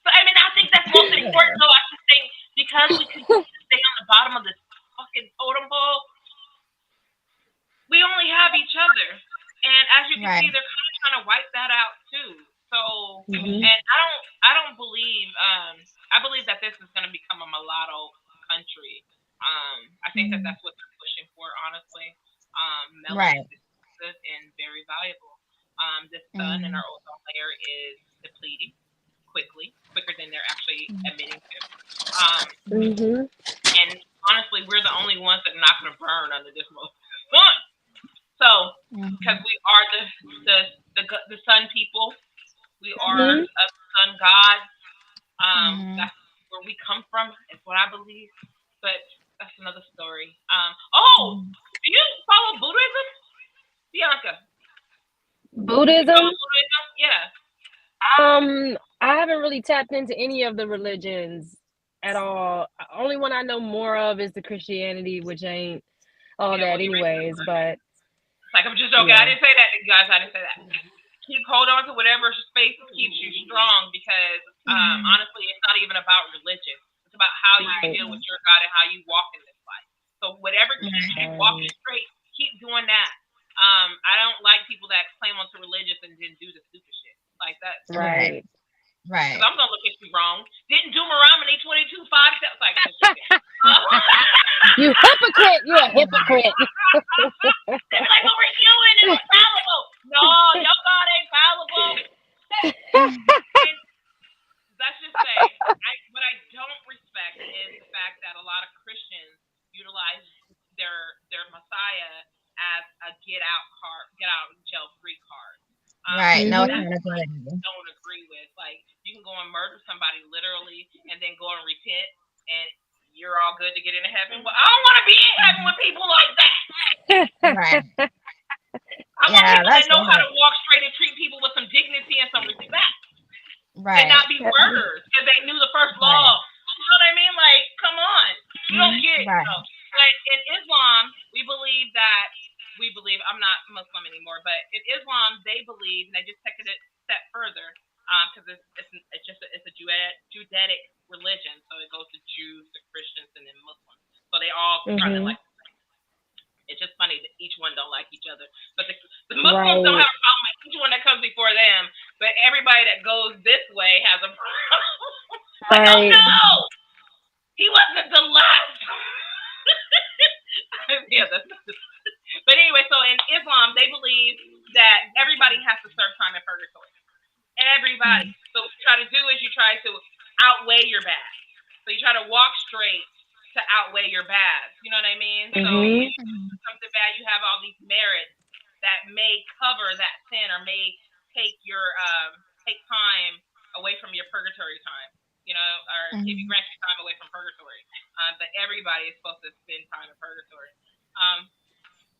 So I mean, I think that's most important. Though I just think because we continue to stay on the bottom of this fucking totem pole, we only have each other, and as you can see, Right. they're kind of trying to wipe that out too. So, Mhm. and I don't believe. I believe that this is going to become a mulatto country. I think that that's what they're pushing for. Honestly, melanin Right. is good and very valuable. The sun in Mhm. our ozone layer is depleting quicker than they're actually admitting to. Um, Mhm. and honestly, we're the only ones that are not going to burn under this most sun. So, because Mhm. we are the sun people, we are Mhm. of the sun god. Mhm. That's where we come from, is what I believe. But that's another story. Oh, Mhm. do you follow Buddhism, Bianca? You follow Buddhism. Buddhism? Yeah. I haven't really tapped into any of the religions at all. Only one I know more of is the Christianity, which ain't all Yeah. Well, that you raised anyways. But It's like I'm just joking. I yeah. didn't say that, you guys. I didn't say that. Keep hold on to whatever space keeps you strong because Mhm. honestly, it's not even about religion. It's about how you Right. feel with your God and how you walk in this life. So whatever keeps Right. you walking Right. straight, keep doing that. I don't like people that claim onto religious and then do the stupid shit like that. Right. Right. Because Right. I'm gonna look at you wrong. Didn't Deuteronomy 22:5 steps like I'm just joking. You hypocrite! You're a hypocrite. They be like, but we're human and we're fallible. No, your God ain't fallible. And let's just say, what I don't respect is the fact that a lot of Christians utilize their Messiah as a get out jail free card. Right. No That's Mhm. what I accountability. don't agree with. Like, you can go and murder somebody literally, and then go and repent, and you're all good to get into heaven. Well, I don't want to be in heaven with people like that. Right. I want Yeah, people that that's know how right. to walk straight and treat people with some dignity and some respect, and Right. not be murderers because they knew the first Right. law. You know what I mean? don't get Right. no. But in Islam, we believe I'm not Muslim anymore, but in Islam they believe, and they just take it a step further, because it's a Judaic religion, so it goes to Jews, to Christians, and then Muslims. So they all kind of Mhm. like. It's just funny that each one don't like each other, but the Muslims don't Right. have a problem with each one that comes before them, but everybody that goes this way has a problem. Like, oh Right. no, he wasn't the last. Yeah, but anyway, so in Islam, they believe that everybody has to serve time in purgatory. Everybody. So what you try to do is you try to outweigh your bad. So you try to walk straight to outweigh your bad. You know what I mean? So when Mhm. you do something bad, you have all these merits that may cover that sin or may take time away from your purgatory time. Or give you grant you time away from purgatory. But everybody is supposed to spend time in purgatory. Um,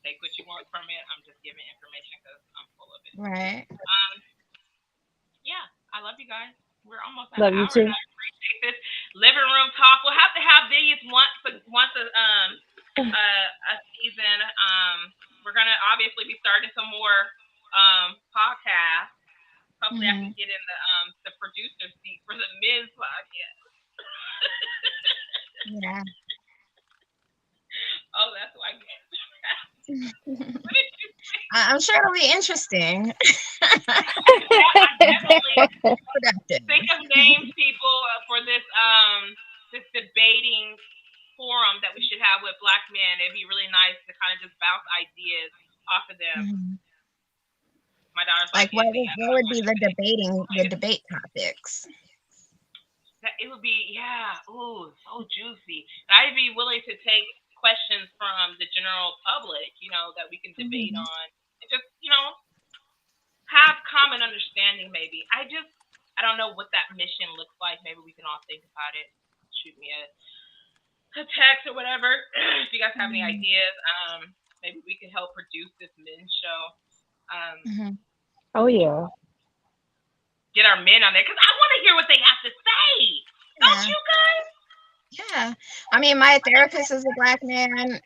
Take what you want from it. I'm just giving information because I'm full of it. Right. Yeah, I love you guys. We're almost at an Love you hour, and too. I appreciate this living room talk. We'll have to have these once a season. We're gonna obviously be starting some more podcasts. Hopefully, I can get in the producer seat for the men's podcast. Yeah. Oh, that's why I get. What did you say? I'm sure it'll be interesting. I definitely Productive. think of names, people, for this debating forum that we should have with Black men. It'd be really nice to kind of just bounce ideas off of them. My daughter's Like, like, Izzy, I what don't would want be you the debate topics? it would be, yeah, ooh, so juicy. And I'd be willing to take questions from the general public, that we can debate on, and just, have common understanding. Maybe I don't know what that mission looks like. Maybe we can all think about it. Shoot me a text or whatever. If you guys have any ideas, maybe we can help produce this men's show. Oh yeah. Get our men on there because I want to hear what they have to say. Don't Yeah. you guys? Yeah. I mean, my therapist is a Black man.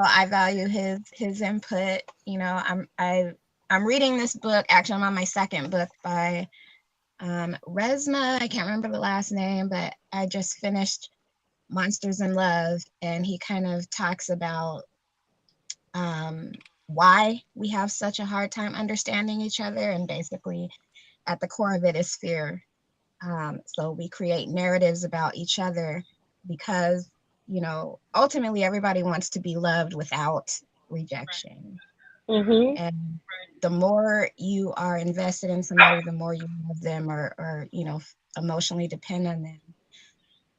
I value his input. I'm reading this book. Actually, I'm on my second book by Resma. I can't remember the last name, but I just finished Monsters in Love, and he kind of talks about why we have such a hard time understanding each other, and basically at the core of it is fear. So we create narratives about each other because, ultimately everybody wants to be loved without rejection. Mhm. And the more you are invested in somebody, the more you love them or emotionally depend on them,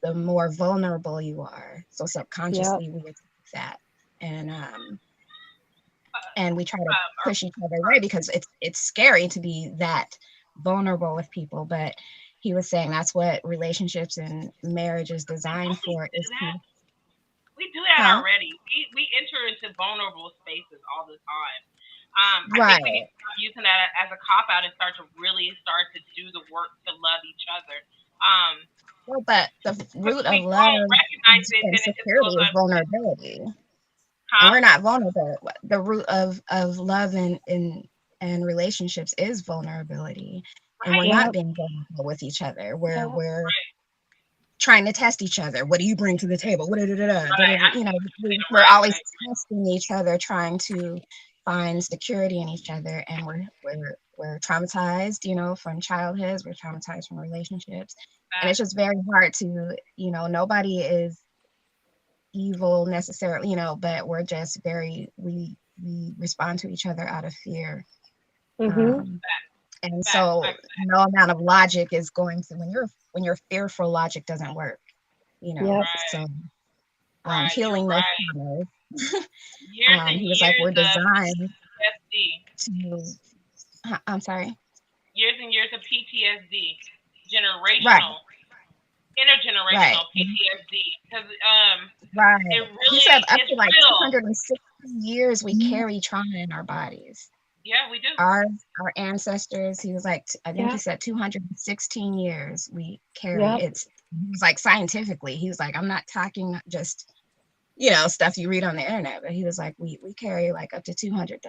the more vulnerable you are. So Yep. subconsciously we attack that. And we try to push each other away because it's scary to be that vulnerable with people. But he was saying that's what relationships and marriage is designed for. We do that Huh? already. We enter into vulnerable spaces all the time. I think we need Right. to start using that as a cop out and start to do the work to love each other. Well, but the Because root if we of love don't recognize it, and then it just goes security is on. vulnerability. And Huh? we're not vulnerable. The root of love and relationships is vulnerability. And we're Right. not Yep. being vulnerable with each other. Yep. We're trying to test each other. What do you bring to the table? Right. I see what you're saying. We're always Right. testing each other, trying to find security in each other, and we're traumatized, from childhoods. We're traumatized from relationships, and it's just very hard to, nobody is evil necessarily, but we're just we respond to each other out of fear. Mhm. And so no amount of logic is going to when you're fearful, logic doesn't work. Yep. Right. So Right. You're healing those right. traumas. Years and He was like, years we're of designed PTSD. to. I'm sorry. Years and years of PTSD. Right, Generational, right, intergenerational PTSD. Because right. it He really said up is to like real. 260 years we carry trauma in our bodies. Yeah, we do. Our ancestors, he was like, I think he Yep. said 216 years we carry. Yep. He was like scientifically, he was like, I'm not talking just stuff you read on the internet. But he was like, we carry like up to 200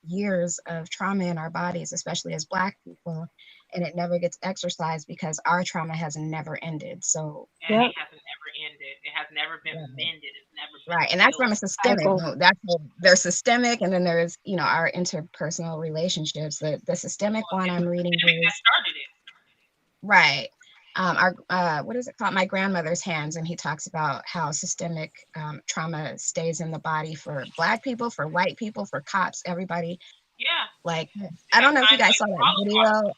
years of trauma in our bodies, especially as Black people, and it never gets exercised because our trauma has never ended. So And it has never ended. It has never been mended. It's never been right, and that's from a healed. systemic. There's systemic, and then there's our interpersonal relationships. The systemic one I'm reading That is started it. right. Our what is it called? My Grandmother's Hands, and he talks about how systemic trauma stays in the body for Black people, for white people, for cops, everybody. Yeah. Like, I don't know if you guys saw that video. Survivors.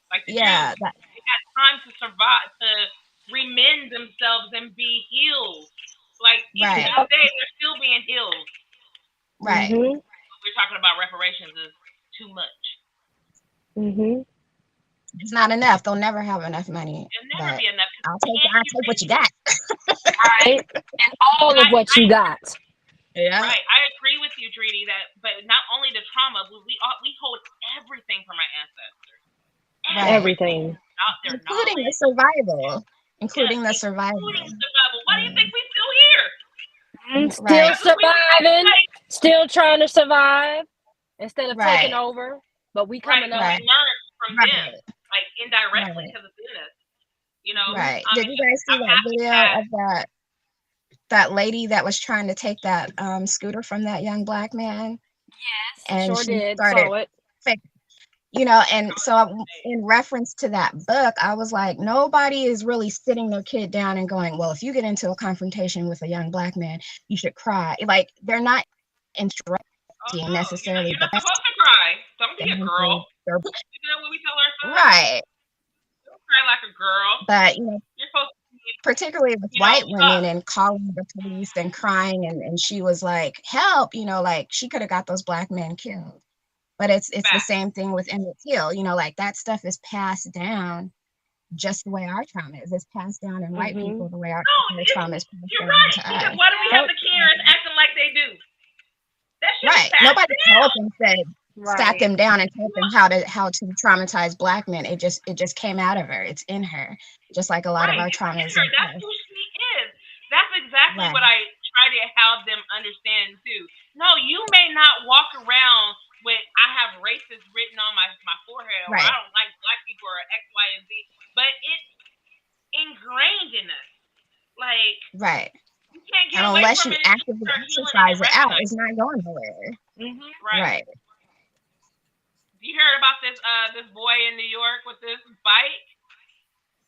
Like the Yeah, Jews. They had time to survive, to remend themselves and be healed. Like, even right, to this day, they're still being healed. right. Mm-hmm. What we're talking about reparations is too much. Mm-hmm. It's not enough. They'll never have enough money. It'll never But be enough. I'll take what you got. Right. And all of what you got. Yeah. Right. I agree with you, Treaty, but not only the trauma, we hold everything from our ancestors. Right. Everything. Including the survival. Including the survival. Why do you think we're still here? Still surviving. Still trying to survive instead of taking over. But we coming up. We learned from them, like indirectly, because it's in us. You know. Right. Did you guys see that video of that lady that was trying to take that scooter from that young Black man? Yes, and sure she did. started Saw it. And so in reference to that book, I was like, nobody is really sitting their kid down and going, well, if you get into a confrontation with a young Black man, you should cry. Like, they're not instructing necessarily. You're not supposed to cry. Don't be a girl. You know what we tell our sons? Right. Don't cry like a girl. But, you're supposed to be, particularly with white women and calling the police and crying, and she was like, help, like she could have got those Black men killed. But it's the same thing with Emmett Till, like that stuff is passed down just the way our trauma is. It's passed down in white people the way our trauma is passed down to us. Because why do we have the Karens acting like they do? That shit right. Nobody told them, sat them down and told them how to traumatize Black men. It just came out of her. It's in her. Just like a lot of our trauma is in her. That's who she is. That's exactly what I try to have them understand too. No, you may not walk around with I have racist written on my forehead, or I don't like Black people, or X, Y, and Z, but it's ingrained in us. Like, you can't get away unless from you it actively exercise it out, it's not going nowhere. Right. You heard about this boy in New York with this bike,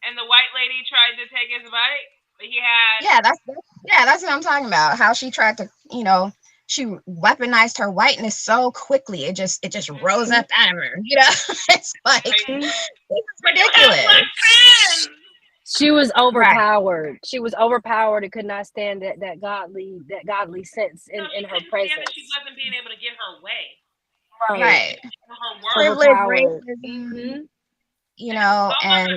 and the white lady tried to take his bike, but he had that's what I'm talking about. How she tried to, she weaponized her whiteness so quickly. It just rose up out of her. It's like it's ridiculous. She was overpowered. Right. She was overpowered and could not stand that godly sense in her presence. She wasn't being able to get her way. Right. Privilege, racism. And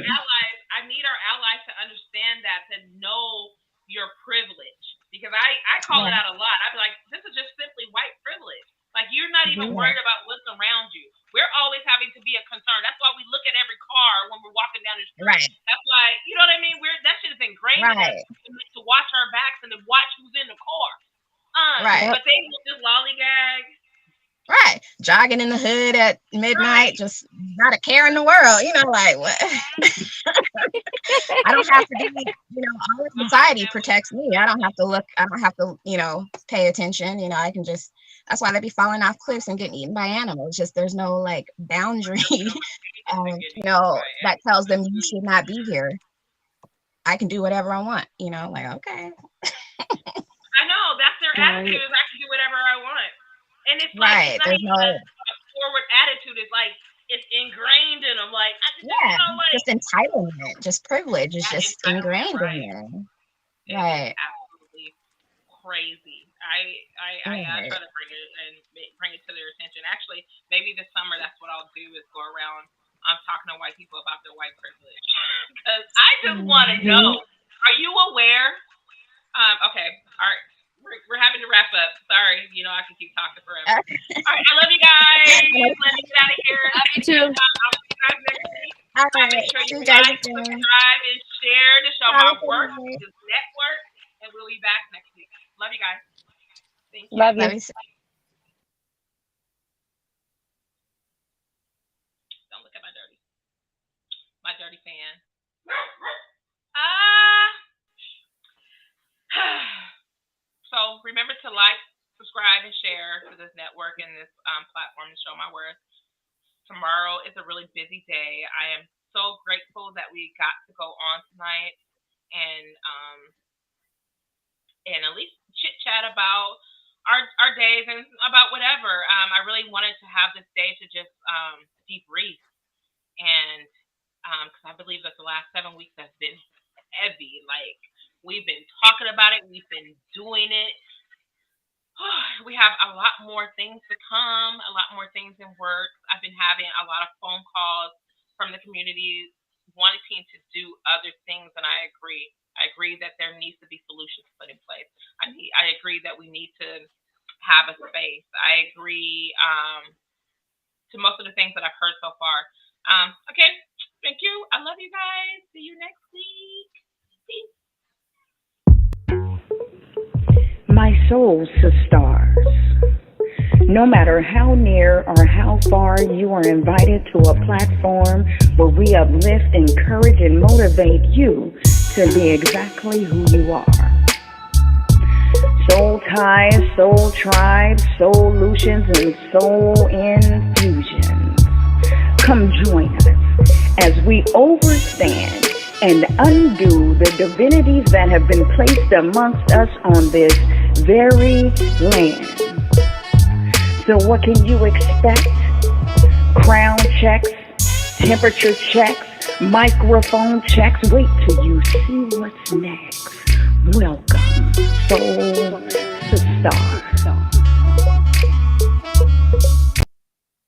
I need our allies to understand that, to know your privilege. Because I call it out a lot. I'd be like, this is just simply white privilege. Like, you're not even worried about what's around you. We're always having to be a concern. That's why we look at every car when we're walking down the street. Right. That's why, you know what I mean? That shit is ingrained in us to watch our backs and to watch who's in the car. But they will just lollygag. Right. Jogging in the hood at midnight, just not a care in the world. Like, what? I don't have to be, all of society protects me. I don't have to look, I don't have to, pay attention. I can just, that's why they be falling off cliffs and getting eaten by animals. Just there's no like boundary, that tells them you should not be here. I can do whatever I want, like, okay. I know, that's their attitude, is I can do whatever I want. And it's like, it's not even a forward attitude. It's like, it's ingrained in them. Like, just entitlement, just privilege. It's just ingrained in them. Right. Absolutely crazy. I try to bring it to their attention. Actually, maybe this summer, that's what I'll do, is go around talking to white people about their white privilege. Because I just want to know, are you aware? Okay, all right. We're having to wrap up. Sorry, I can keep talking forever. All right, I love you guys. Let me get out of here. Love you too. I'll see you guys next week. All right. Make sure you like, subscribe, and share to show my work, this network, and we'll be back next week. Love you guys. Thank you. Love you. Let me see. Don't look at my dirty fan. So remember to like, subscribe, and share to this network and this platform to show my worth. Tomorrow is a really busy day. I am so grateful that we got to go on tonight and at least chit chat about our days and about whatever. I really wanted to have this day to just debrief, and because I believe that the last 7 weeks has been heavy. Like, we've been talking about it, we've been doing it. We have a lot more things to come, a lot more things in work. I've been having a lot of phone calls from the community wanting to do other things, and I agree. I agree that there needs to be solutions put in place. I agree that we need to have a space. I agree to most of the things that I've heard so far. Okay, thank you. I love you guys. See you next week. Peace. My soul sisters, no matter how near or how far, you are invited to a platform where we uplift, encourage, and motivate you to be exactly who you are. Soul ties, soul tribes, solutions, and soul infusions. Come join us as we overstand and undo the divinities that have been placed amongst us on this very land. So what can you expect? Crown checks, temperature checks, microphone checks. Wait till you see what's next. Welcome, Soul Sister.